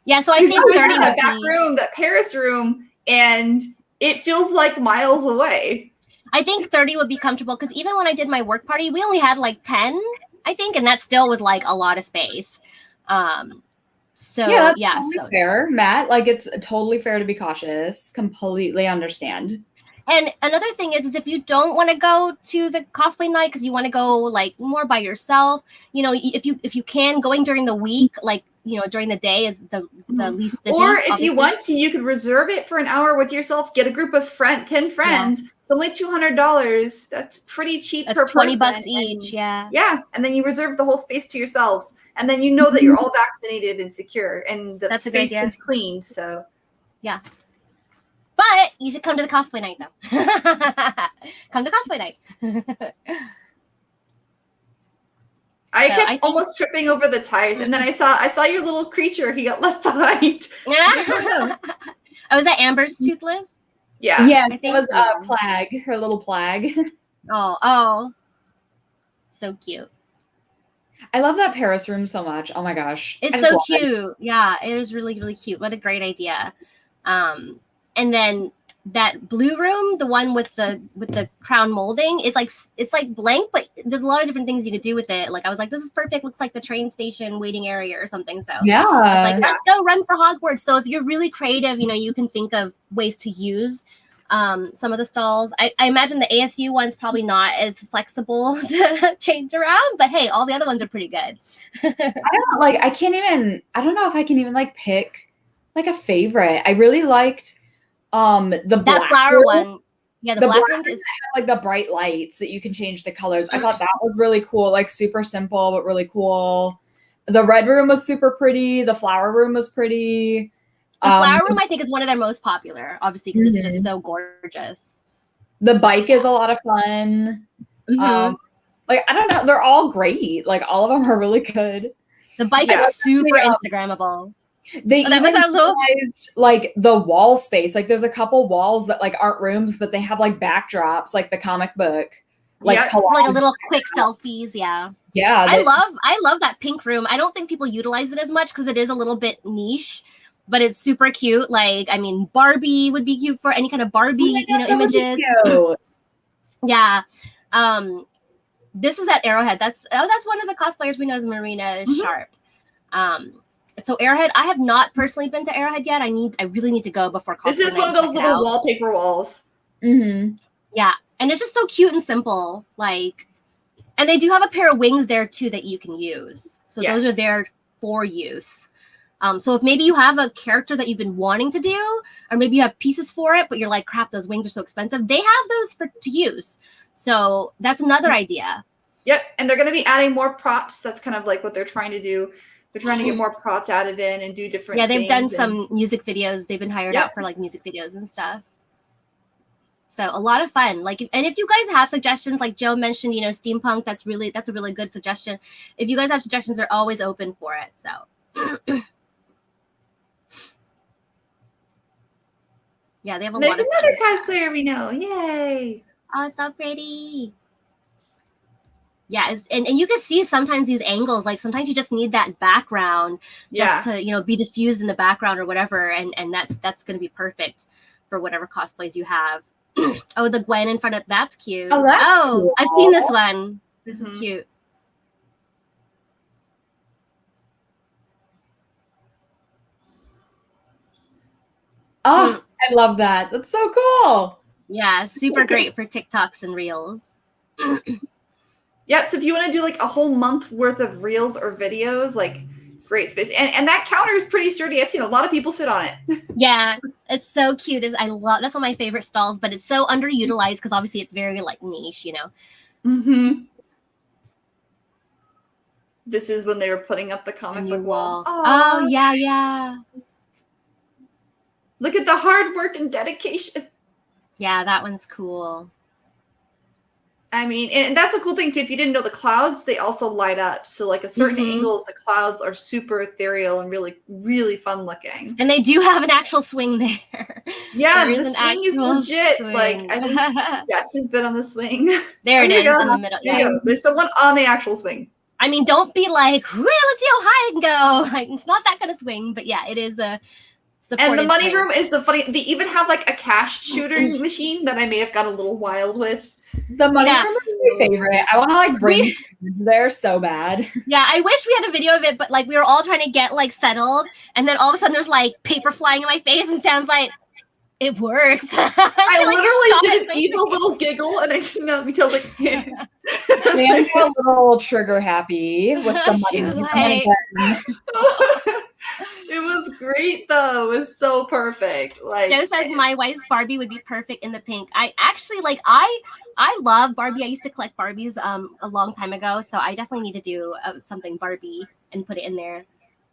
Yeah, so I think 30 would that back room, that Paris room, and it feels like miles away. I think 30 would be comfortable because even when I did my work party, we only had like 10, I think, and that still was like a lot of space. So yeah, totally fair, Matt. Like it's totally fair to be cautious. Completely understand. And another thing is if you don't want to go to the cosplay night because you want to go like more by yourself, you know, if you can, going during the week, like, you know, during the day is the least busy. Or if you want to, you could reserve it for an hour with yourself. Get a group of 10 friends. Yeah. It's only $200. That's pretty cheap per person. $20 each. Yeah. Yeah, and then you reserve the whole space to yourselves, and then you know that you're all vaccinated and secure, and the space is cleaned. So yeah. But you should come to the cosplay night, though. Come to cosplay night. I kept almost tripping over the tires, and then I saw your little creature. He got left behind. Oh, was that Amber's Toothless? Yeah. Yeah, it was Plag, her little Plag. Oh. So cute. I love that Paris room so much. Oh my gosh. It's so cute. Yeah, it was really, really cute. What a great idea. And then that blue room, the one with the crown molding, it's like blank, but there's a lot of different things you could do with it. Like I was like, this is perfect. Looks like the train station waiting area or something. So yeah, I was like, let's go run for Hogwarts. So if you're really creative, you know, you can think of ways to use some of the stalls. I imagine the ASU one's probably not as flexible to change around, but hey, all the other ones are pretty good. I don't know if I can even like pick like a favorite. I really liked that black flower one. Yeah, the black one is like the bright lights that you can change the colors. I thought that was really cool, like super simple but really cool. The red room was super pretty. The flower room was pretty. The flower room, I think, is one of their most popular, obviously, because it's just so gorgeous. The bike is a lot of fun. Like, I don't know, they're all great. Like, all of them are really good. The bike is super Instagrammable. They even utilized like the wall space. Like, there's a couple walls that like aren't rooms, but they have like backdrops, like the comic book, like like a little quick selfies. Yeah. I love that pink room. I don't think people utilize it as much because it is a little bit niche. But it's super cute. Like, I mean, Barbie would be cute for any kind of Barbie, images. Yeah. This is at Arrowhead. That's one of the cosplayers we know as Marina Sharp. So Arrowhead, I have not personally been to Arrowhead yet. I really need to go before cosplay. This is one of those little wallpaper walls. Yeah, and it's just so cute and simple. Like, and they do have a pair of wings there too that you can use. So those are there for use. So if maybe you have a character that you've been wanting to do, or maybe you have pieces for it, but you're like, crap, those wings are so expensive. They have those to use. So that's another idea. Yep. And they're going to be adding more props. That's kind of like what they're trying to do. They're trying to get more props added in and do different things. Yeah, they've done some music videos. They've been hired out for like music videos and stuff. So a lot of fun. Like, and if you guys have suggestions, like Joe mentioned, steampunk, that's a really good suggestion. If you guys have suggestions, they're always open for it. So yeah, they have a lot of There's another cosplayer we know. Yay. Oh, so pretty. Yeah, and you can see sometimes these angles, like sometimes you just need that background just to, you know, be diffused in the background or whatever, and that's going to be perfect for whatever cosplays you have. Oh, the Gwen in front of that's cute. Oh, that's cool. I've seen this one. This is cute. Oh, I love that. That's so cool. Yeah, super great for TikToks and Reels. Yep. So if you want to do like a whole month worth of Reels or videos, like great space. And that counter is pretty sturdy. I've seen a lot of people sit on it. Yeah, it's so cute. I love that's one of my favorite stalls, but it's so underutilized because obviously it's very like niche, you know. Mm-hmm. This is when they were putting up the comic book wall. Oh, yeah. Look at the hard work and dedication. Yeah, that one's cool. I mean, and that's a cool thing too. If you didn't know, the clouds, they also light up. So like at certain angles, the clouds are super ethereal and really, really fun looking. And they do have an actual swing there. Yeah, the swing is legit. Swing. Like I think Jess has been on the swing. There it is in the middle. There you go. There's someone on the actual swing. I mean, don't be like, let's see how high I can go. Like it's not that kind of swing, but yeah, it is a and the money swing. room is the funny. They even have like a cash shooter machine that I may have got a little wild with. The money room is my favorite. I want to like bring there so bad. Yeah, I wish we had a video of it, but like we were all trying to get like settled, and then all of a sudden there's like paper flying in my face, and Sam's like, "It works." I literally did a little giggle, and I didn't know because I was like, Sam's a little trigger happy with the money. It was great though. It was so perfect. Like Joe says my wife's Barbie would be perfect in the pink. I actually like I love Barbie. I used to collect Barbies a long time ago, so I definitely need to do something Barbie and put it in there,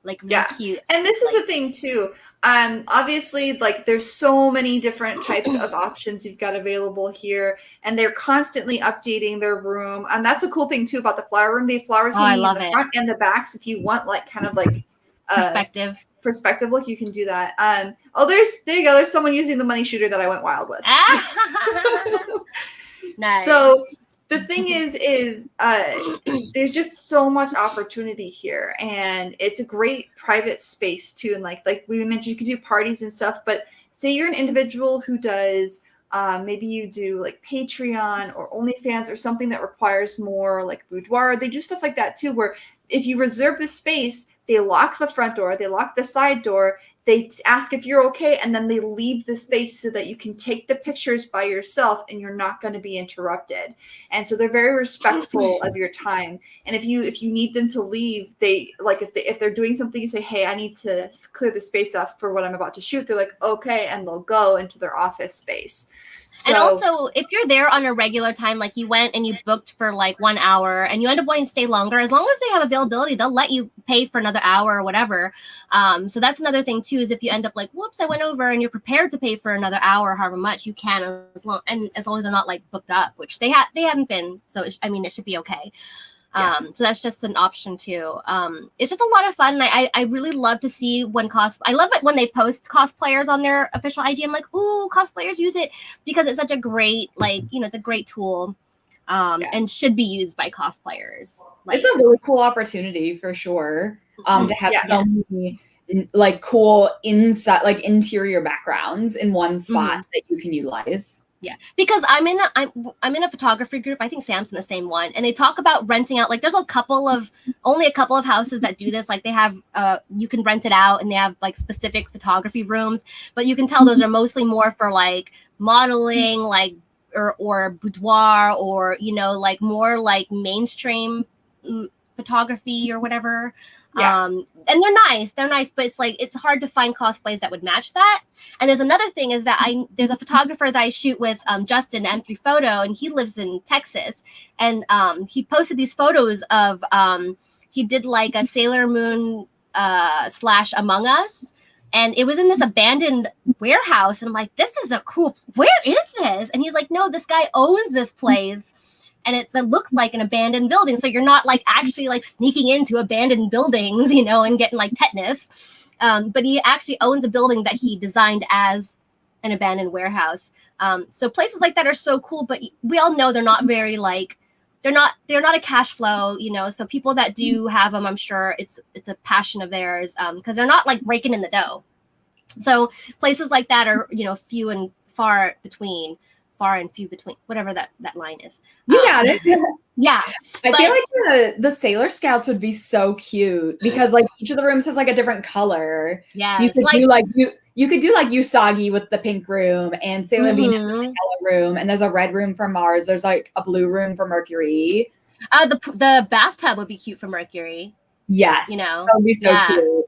like really cute. And this is the thing too. Obviously, like there's so many different types of options you've got available here, and they're constantly updating their room. And that's a cool thing too about the flower room. They have flowers hanging in the front and the back. So if you want like kind of like perspective look, you can do that. There you go. There's someone using the money shooter that I went wild with. Nice. So the thing is there's just so much opportunity here, and it's a great private space too. And like we mentioned, you can do parties and stuff. But say you're an individual who does maybe you do like Patreon or OnlyFans or something that requires more like boudoir. They do stuff like that too, where if you reserve the space, they lock the front door, they lock the side door, they ask if you're okay, and then they leave the space so that you can take the pictures by yourself and you're not going to be interrupted. And so they're very respectful of your time. And if you need them to leave, they like if they're doing something, you say, "Hey, I need to clear the space up for what I'm about to shoot." They're like, "Okay," and they'll go into their office space. So, and also, if you're there on a regular time, like you went and you booked for like 1 hour and you end up wanting to stay longer, as long as they have availability, they'll let you pay for another hour or whatever. So that's another thing too, is if you end up like, whoops, I went over, and you're prepared to pay for another hour, however much you can, as long as they're not like booked up, which they haven't been. So it should be okay. So that's just an option too. It's just a lot of fun. And I really love to see I love it when they post cosplayers on their official IG. I'm like, ooh, cosplayers use it, because it's such a great, like, you know, it's a great tool and should be used by cosplayers. Like, it's a really cool opportunity for sure to have so many like cool inside, like interior backgrounds in one spot that you can utilize. Yeah, because I'm in a photography group. I think Sam's in the same one, and they talk about renting out. Like, there's only a couple of houses that do this. Like, they have you can rent it out, and they have like specific photography rooms. But you can tell those are mostly more for like modeling, like or boudoir, or you know, like more like mainstream photography or whatever. And they're nice, but it's hard to find cosplays that would match that. And there's another thing is that there's a photographer that I shoot with, Justin M3 Photo, and he lives in Texas, and he posted these photos of he did like a Sailor Moon / Among Us, and it was in this abandoned warehouse, and I'm like, this is a cool, where is this? And he's like, no, this guy owns this place. And it looks like an abandoned building. So you're not like actually like sneaking into abandoned buildings, you know, and getting like tetanus. But he actually owns a building that he designed as an abandoned warehouse. So places like that are so cool, but we all know they're not very like they're not a cash flow, so people that do have them, I'm sure it's a passion of theirs, because they're not like raking in the dough. So places like that are, few and far and few between, whatever that line is. You got it. Yeah. I feel like the Sailor Scouts would be so cute because like each of the rooms has like a different color. Yeah. So you could do like you could do like Usagi with the pink room and Sailor Venus with the yellow room, and there's a red room for Mars. There's like a blue room for Mercury. The bathtub would be cute for Mercury. Yes. That would be so cute.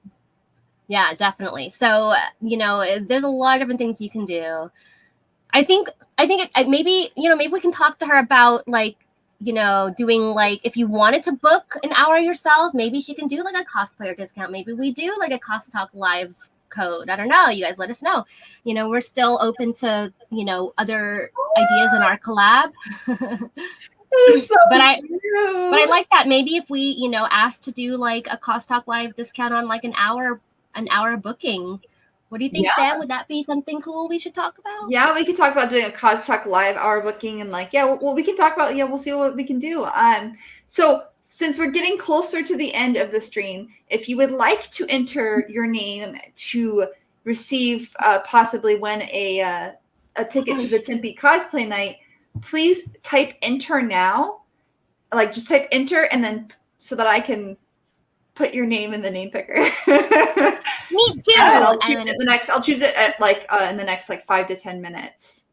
Yeah, definitely. So, there's a lot of different things you can do. I think maybe we can talk to her about like, doing like, if you wanted to book an hour yourself, maybe she can do like a cosplayer discount. Maybe we do like a CosTalk live code. I don't know. You guys let us know. We're still open to, other ideas in our collab. So but I like that. Maybe if we, asked to do like a CosTalk live discount on like an hour booking. What do you think, Sam? Would that be something cool we should talk about? Yeah, we could talk about doing a CosTalk live hour booking and like, we can talk about, we'll see what we can do. So since we're getting closer to the end of the stream, if you would like to enter your name to receive possibly win a ticket to the Tempe cosplay night, please type enter now. Like just type enter and then so that I can put your name in the name picker. Me too. And I'll choose it I'll choose it at like in the next like 5 to 10 minutes.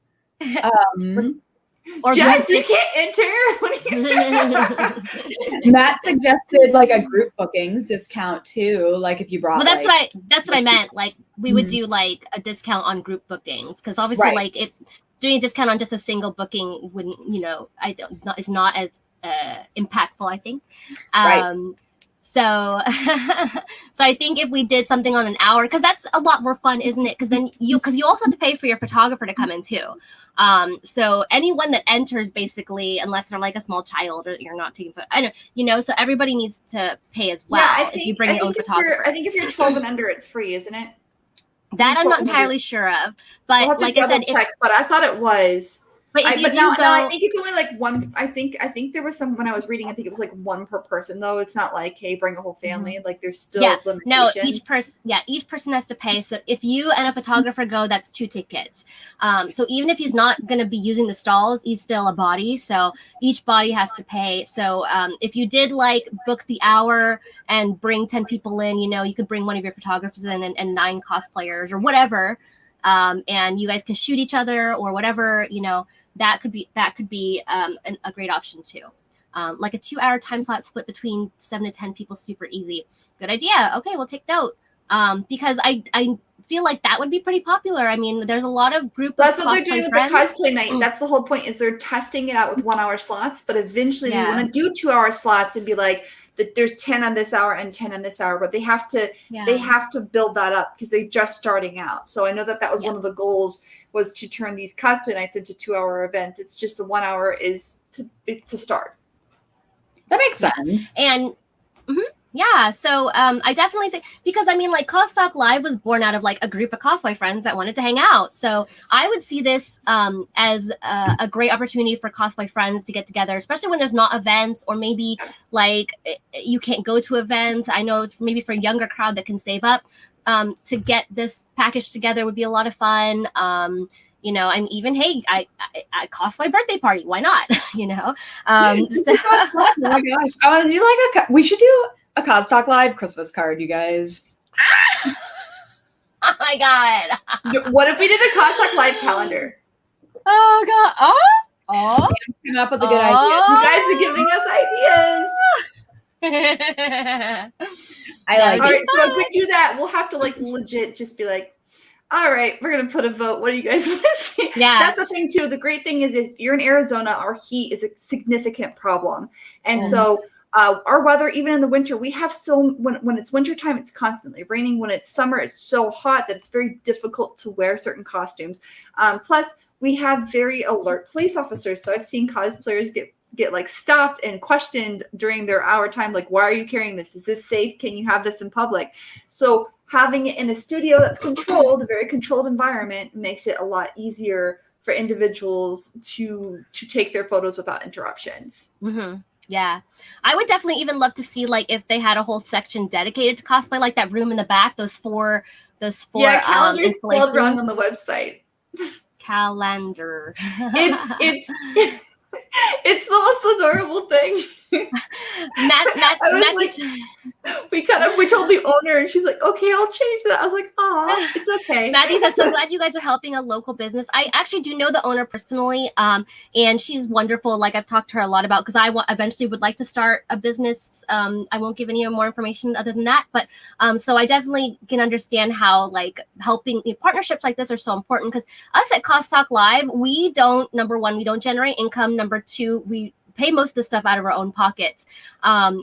Or Jess, you can't enter. What are you doing? Matt suggested like a group bookings discount too. Like if you brought. Well, that's what I meant. Like we would do like a discount on group bookings because obviously like if doing a discount on just a single booking wouldn't, is not as impactful, I think. So I think if we did something on an hour, because that's a lot more fun, isn't it? Because then you also have to pay for your photographer to come in too. So anyone that enters basically, unless they're like a small child or you're not taking photos, so everybody needs to pay as well. Yeah, if you bring your own photographer. I think if you're 12 and under, it's free, isn't it? That I'm not entirely sure of, but like I said, but I thought it was. But if you now I think it's only like one. I think there was some when I was reading. I think it was like one per person, though. It's not like, hey, bring a whole family. Like there's still limitations. No, each person has to pay. So if you and a photographer go, that's 2 tickets. So even if he's not going to be using the stalls, he's still a body. So each body has to pay. So if you did like book the hour and bring 10 people in, you could bring one of your photographers in and 9 cosplayers or whatever, and you guys can shoot each other or whatever. That could be a great option too. Like a 2-hour time slot split between 7 to 10 people, super easy. Good idea. Okay, we'll take note. Because I feel like that would be pretty popular. I mean, there's a lot of group. That's what they're doing with the cosplay night. That's the whole point. Is they're testing it out with 1-hour slots, but eventually we want to do 2-hour slots and be like, there's 10 on this hour and 10 on this hour, but they have to build that up because they're just starting out. So I know that was one of the goals, was to turn these cosplay nights into 2-hour events. It's just the 1 hour is to start. That makes sense. And so I definitely think, because I mean, like CosTalk Live was born out of like a group of cosplay friends that wanted to hang out. So I would see this as a great opportunity for cosplay friends to get together, especially when there's not events, or maybe like you can't go to events. I know it's maybe for a younger crowd that can save up to get this package together would be a lot of fun. I'm even, hey, I cosplay birthday party. Why not? So. Oh my gosh. We should do a CosTalk Live Christmas card, you guys. Oh my god. What if we did a CosTalk Live calendar? Oh god. Oh. Came up with a good idea. You guys are giving us ideas. I like it. All right, so if we do that, we'll have to like legit just be like, all right, we're gonna put a vote. What do you guys want to see? Yeah, that's the thing too. The great thing is, if you're in Arizona, our heat is a significant problem, and so our weather, even in the winter, we have when it's wintertime, it's constantly raining. When it's summer, it's so hot that it's very difficult to wear certain costumes. Plus, we have very alert police officers. So I've seen cosplayers get like stopped and questioned during their hour time, like, why are you carrying this? Is this safe? Can you have this in public? So having it in a studio that's controlled, a very controlled environment, makes it a lot easier for individuals to take their photos without interruptions. Yeah, I would definitely even love to see like if they had a whole section dedicated to cosplay, like that room in the back, those four yeah, calendar's spelled wrong on the website. Calendar. It's it's the most adorable thing. We told the owner, and she's like, okay, I'll change that. I was like, oh, it's okay. Matthew says, so glad you guys are helping a local business. I actually do know the owner personally, and she's wonderful. Like I've talked to her a lot about, because I eventually would like to start a business. I won't give any more information other than that, but so I definitely can understand how like helping partnerships like this are so important, because us at CosTalk Live, we don't, number one, we don't generate income. Number two, we pay most of the stuff out of our own pockets.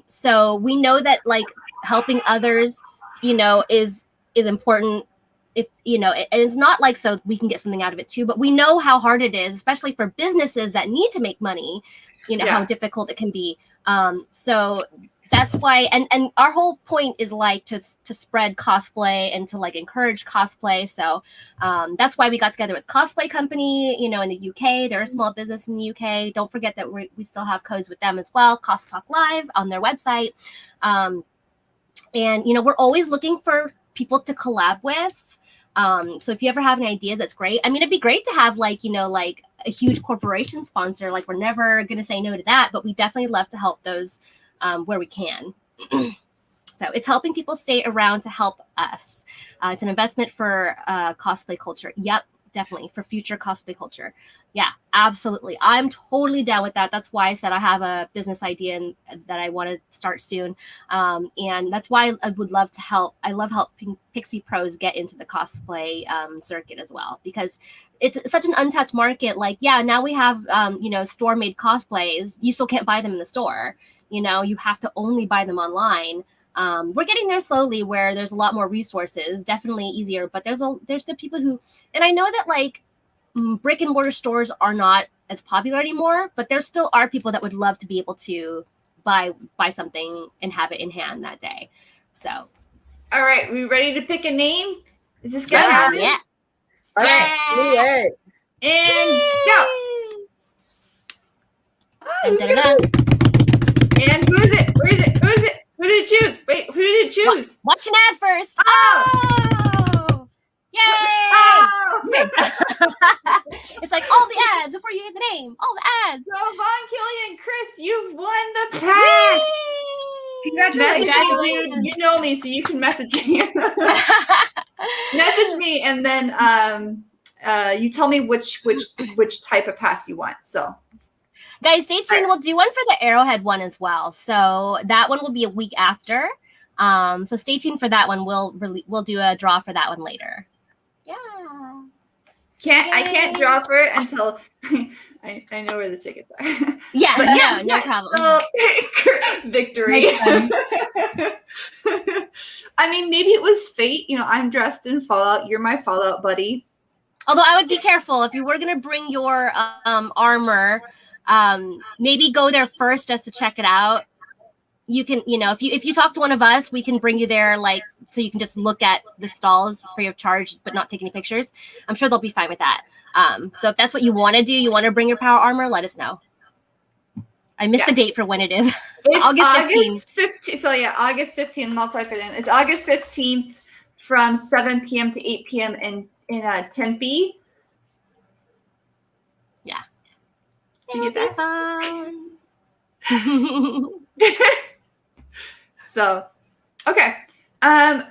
So we know that like helping others, is important. If it's not like so we can get something out of it too, but we know how hard it is, especially for businesses that need to make money, how difficult it can be. So that's why, and our whole point is like to spread cosplay and to like encourage cosplay. So that's why we got together with Cosplay Company, in the UK. They're a small business in the UK. Don't forget that we still have codes with them as well. CosTalk Live on their website. And we're always looking for people to collab with. So if you ever have any ideas, that's great. I mean, it'd be great to have like a huge corporation sponsor. Like we're never going to say no to that, but we definitely love to help those where we can. So it's helping people stay around to help us. It's an investment for cosplay culture. Yep, definitely for future cosplay culture. Yeah, absolutely. I'm totally down with that. That's why I said I have a business idea that I want to start soon. And that's why I would love to help. I love helping PixyPros get into the cosplay circuit as well, because it's such an untapped market. Like, yeah, now we have, store-made cosplays. You still can't buy them in the store. You have to only buy them online. We're getting there slowly, where there's a lot more resources, definitely easier, but there's the people who, and I know that like brick and mortar stores are not as popular anymore, but there still are people that would love to be able to buy something and have it in hand that day. So, all right, we ready to pick a name? Is this gonna happen? Yeah. All right. And go. And who is it? Where is it? Who is it? Who did it choose? Wait, who did it choose? Watch an ad first. Oh! Yay! Oh! It's like all the ads before you get the name. All the ads. So Vaughn, Killian, Chris, you've won the pass. Congratulations. Message me, dude. You know me, so you can message me. Message me, and then you tell me which type of pass you want. So. Guys, stay tuned. We'll do one for the Arrowhead one as well. So that one will be a week after. So stay tuned for that one. We'll do a draw for that one later. Yeah. I can't draw for it until I know where the tickets are. Yeah, but no problem. So, victory. I mean, maybe it was fate. I'm dressed in Fallout. You're my Fallout buddy. Although I would be careful if you were gonna bring your armor. Maybe go there first just to check it out. You can, if you talk to one of us, we can bring you there, like, so you can just look at the stalls free of charge, but not take any pictures. I'm sure they'll be fine with that. So if that's what you want to do, you want to bring your power armor, let us know. I missed the date for when it is. It's August 15th. So yeah, August 15th. I'll type it in. It's August 15th from 7 p.m. to 8 p.m. in Tempe. Yeah. Did you get that? So, okay.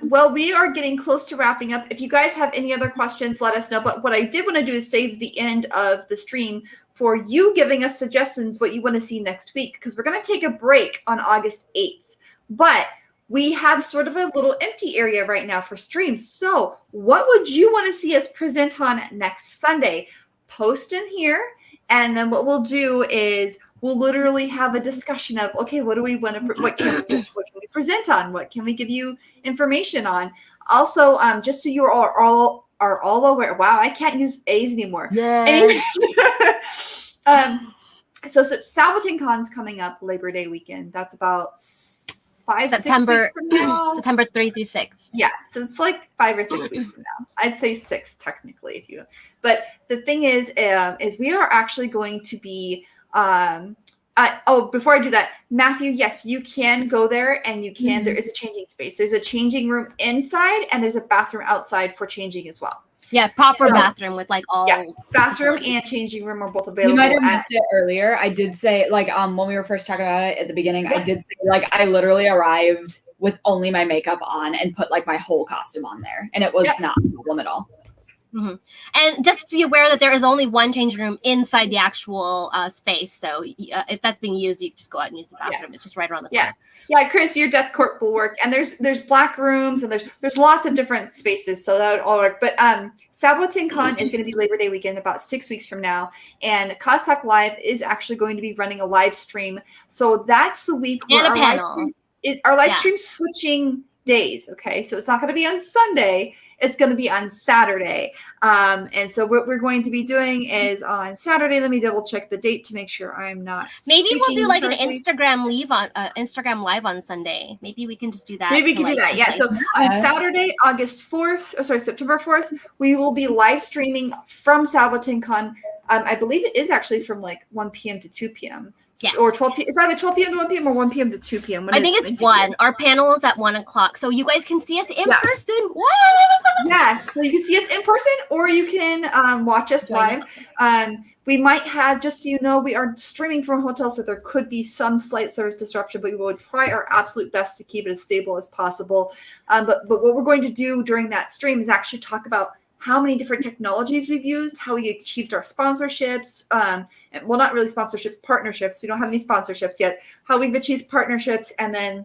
Well, we are getting close to wrapping up. If you guys have any other questions, let us know. But what I did want to do is save the end of the stream for you giving us suggestions what you want to see next week, because we're going to take a break on August 8th. But we have sort of a little empty area right now for streams. So what would you want to see us present on next Sunday? Post in here. And then what we'll do is we'll literally have a discussion of, okay, what do we want to, what can we present on? What can we give you information on? Also, just so you are all aware. Wow, I can't use A's anymore. Yeah. So Salvatin Con's coming up Labor Day weekend. That's about 5, September 6 weeks from now. September 3 through 6. Yeah, so it's like 5 or 6 weeks from now. I'd say 6 technically, if you. But the thing is we are actually going to be. Before I do that, Matthew, yes, you can go there, and you can. There is a changing space. There's a changing room inside, and there's a bathroom outside for changing as well. Yeah, proper bathroom with like all. Yeah, bathroom and changing room are both available. You might have missed it earlier. I did say, like, when we were first talking about it at the beginning, I did say, like, I literally arrived with only my makeup on and put like my whole costume on there, and it was not a problem at all. And just be aware that there is only one changing room inside the actual space. So if that's being used, you just go out and use the bathroom. It's just right around the corner. Yeah, Chris, your death corp will work. And there's black rooms, and there's lots of different spaces, so that would all work. But Sabotin Con is going to be Labor Day weekend, about 6 weeks from now, and CosTalk Live is actually going to be running a live stream. So that's the week where our live stream's switching days. Okay, so it's not going to be on Sunday. It's going to be on Saturday. And so what we're going to be doing is on Saturday. Let me double check the date to make sure I'm not. Maybe we'll do like an Instagram live on Sunday. Maybe we can just do that. Maybe we can do that. Yeah. So on Saturday, September 4th, we will be live streaming from Sabotin Con. I believe it is actually from like 1 p.m. to 2 p.m. Yes. Or 12 p.m. It's either 12 p.m. to 1 p.m. or 1 p.m. to 2 p.m. I think it's 1. Our panel is at 1 o'clock. So you guys can see us in person. Yes. So you can see us in person, or you can watch us live. We might have, just so you know, we are streaming from a hotel, so there could be some slight service disruption, but we will try our absolute best to keep it as stable as possible. But what we're going to do during that stream is actually talk about how many different technologies we've used, how we achieved our sponsorships, well, not really sponsorships, partnerships. We don't have any sponsorships yet. How we've achieved partnerships, and then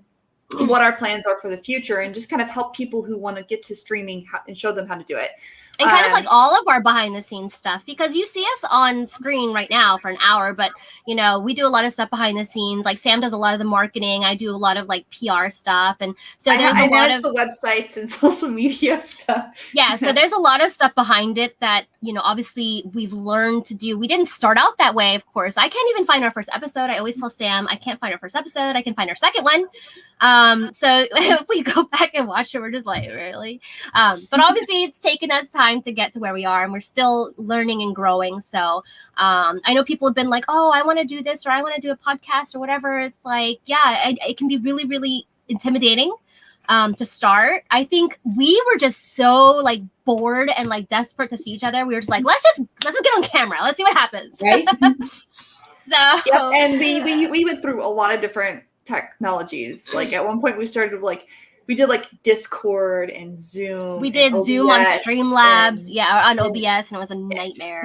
what our plans are for the future, and just kind of help people who want to get to streaming and show them how to do it. And kind of like all of our behind the scenes stuff, because you see us on screen right now for an hour, but you know, we do a lot of stuff behind the scenes. Like Sam does a lot of the marketing. I do a lot of like PR stuff. And so there's a lot of the websites and social media stuff. Yeah. So there's a lot of stuff behind it that, you know, obviously we've learned to do. We didn't start out that way, of course. I can't even find our first episode. I always tell Sam, I can't find our first episode. I can find our second one. So if we go back and watch it, we're just like, really? But obviously it's taken us time to get to where we are, and we're still learning and growing. So I know people have been like, oh, I want to do this, or I want to do a podcast or whatever. It's like, yeah, it can be really, really intimidating to start. I think we were just so like bored and like desperate to see each other. We were just like, let's just get on camera. Let's see what happens. Right. And we went through a lot of different technologies. Like at one point we started with we did like Discord and Zoom. We did Zoom on Streamlabs, on OBS, and it was a nightmare.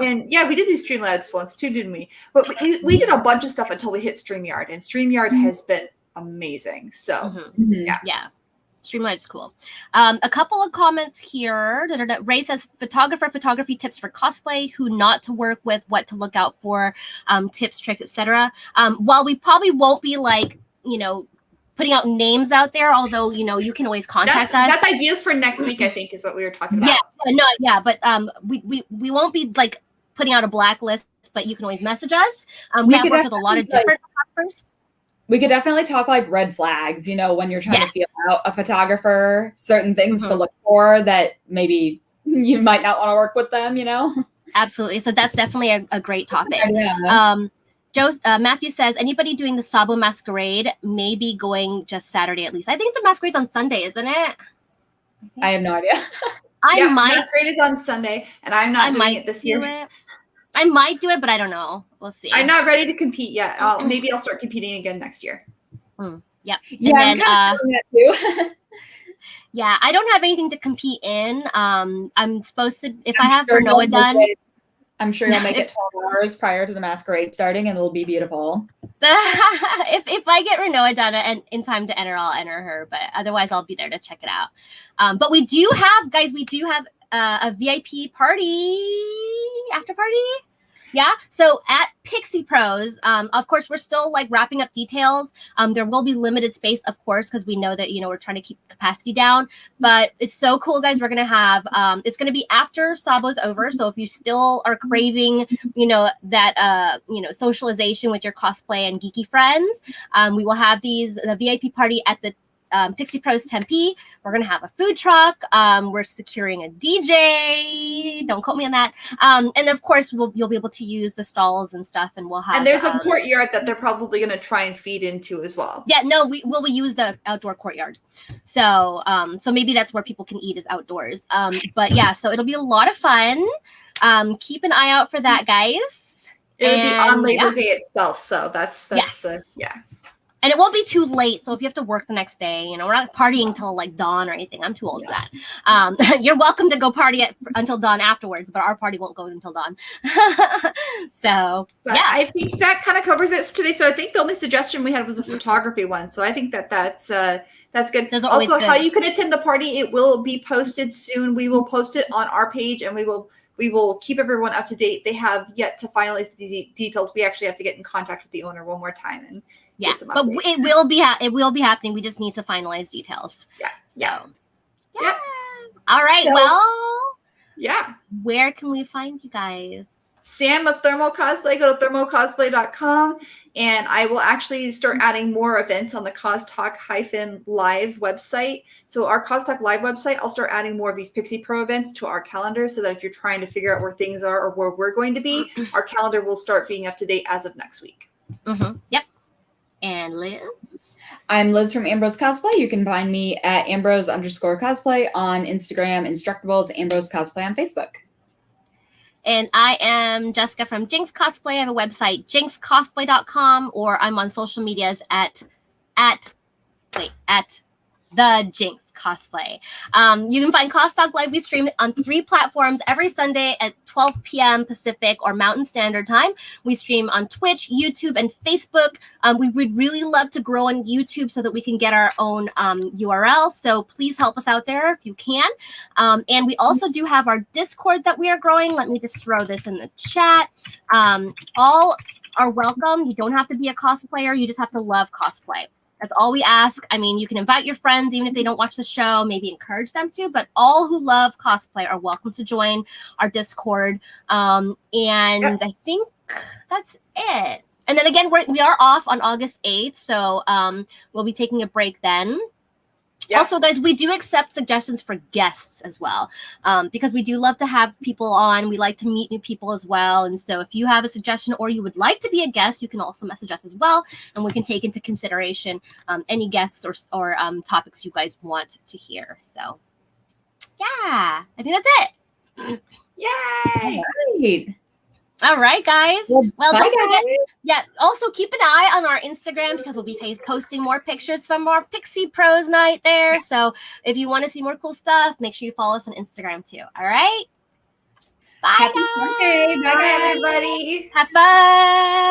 And we did do Streamlabs once too, didn't we? But we did a bunch of stuff until we hit StreamYard, and StreamYard has been amazing. So StreamYard is cool. A couple of comments here. Ray says, photography tips for cosplay, who not to work with, what to look out for, tips, tricks, etc. While we probably won't be like, you know, putting out names out there, although, you know, you can always contact us. That's ideas for next week, I think, is what we were talking about. But we won't be like putting out a blacklist, but you can always message us. We have worked with a lot of different photographers. We could definitely talk like red flags, you know, when you're trying to feel out a photographer, certain things to look for that maybe you might not want to work with them, you know? Absolutely. So that's definitely a great topic. Matthew says, anybody doing the Sabo Masquerade may be going just Saturday at least. I think the Masquerade's on Sunday, isn't it? I have no idea. Masquerade is on Sunday, and I'm not doing it this year. I might do it, but I don't know. We'll see. I'm not ready to compete yet. Maybe I'll start competing again next year. Yep. Yeah, I'm kind of doing that too. Yeah, I don't have anything to compete in. I'm supposed to, if I have Renoa done. I'm sure you'll make it 12 hours prior to the Masquerade starting, and it'll be beautiful. If I get Renoa done and in time to enter, I'll enter her. But otherwise, I'll be there to check it out. But we do have a VIP party, after party. Yeah. So at PixyPros, of course, we're still like wrapping up details. There will be limited space, of course, because we know that, we're trying to keep capacity down. But it's so cool, guys. We're going to have, it's going to be after Sabo's over. So if you still are craving, that, socialization with your cosplay and geeky friends, we will have the VIP party at the PixyPros Tempe. We're gonna have a food truck. We're securing a DJ. Don't quote me on that. And of course, you'll be able to use the stalls and stuff, and we'll have. And there's a courtyard that they're probably gonna try and feed into as well. Yeah, no, we use the outdoor courtyard. So maybe that's where people can eat is outdoors. But yeah, so it'll be a lot of fun. Keep an eye out for that, guys. It'll be on Labor Day itself, so that's yes. And it won't be too late. So if you have to work the next day, we're not partying till like dawn or anything. I'm too old for that. You're welcome to go party until dawn afterwards, but our party won't go until dawn. So but yeah, I think that kind of covers it today. So I think the only suggestion we had was the photography one. So I think that's good. Those are also, good. How you can attend the party, it will be posted soon. We will post it on our page, and we will keep everyone up to date. They have yet to finalize the details. We actually have to get in contact with the owner one more time and but it will be happening. We just need to finalize details. Yeah. All right. Yeah. Where can we find you guys? Sam of ThermoCosplay. Go to thermocosplay.com, and I will actually start adding more events on the CosTalk-Live website. So our CosTalk Live website, I'll start adding more of these Pixie Pro events to our calendar, so that if you're trying to figure out where things are or where we're going to be, our calendar will start being up to date as of next week. Yep. And Liz? I'm Liz from Ambrose Cosplay. You can find me at Ambrose_Cosplay on Instagram, Instructables, Ambrose Cosplay on Facebook. And I am Jessica from Jinx Cosplay. I have a website, jinxcosplay.com, or I'm on social medias at the Jinx Cosplay. You can find CosTalk Live. We stream on 3 platforms every Sunday at 12 p.m. Pacific or Mountain Standard Time. We stream on Twitch, YouTube, and Facebook. We would really love to grow on YouTube so that we can get our own URL. So please help us out there if you can. And we also do have our Discord that we are growing. Let me just throw this in the chat. All are welcome. You don't have to be a cosplayer. You just have to love cosplay. That's all we ask. I mean, you can invite your friends, even if they don't watch the show, maybe encourage them to, but all who love cosplay are welcome to join our Discord. I think that's it. And then again, we are off on August 8th, so we'll be taking a break then. Yep. Also, guys, we do accept suggestions for guests as well, because we do love to have people on. We like to meet new people as well. And so if you have a suggestion or you would like to be a guest, you can also message us as well. And we can take into consideration any guests or topics you guys want to hear. So, yeah, I think that's it. Yay! Right. All right, guys. Well, don't forget. Guys. Yeah. Also, keep an eye on our Instagram because we'll be posting more pictures from our Pixie Pros night there. So if you want to see more cool stuff, make sure you follow us on Instagram too. All right. Bye. Happy Sunday. Bye, Bye, everybody. Have fun.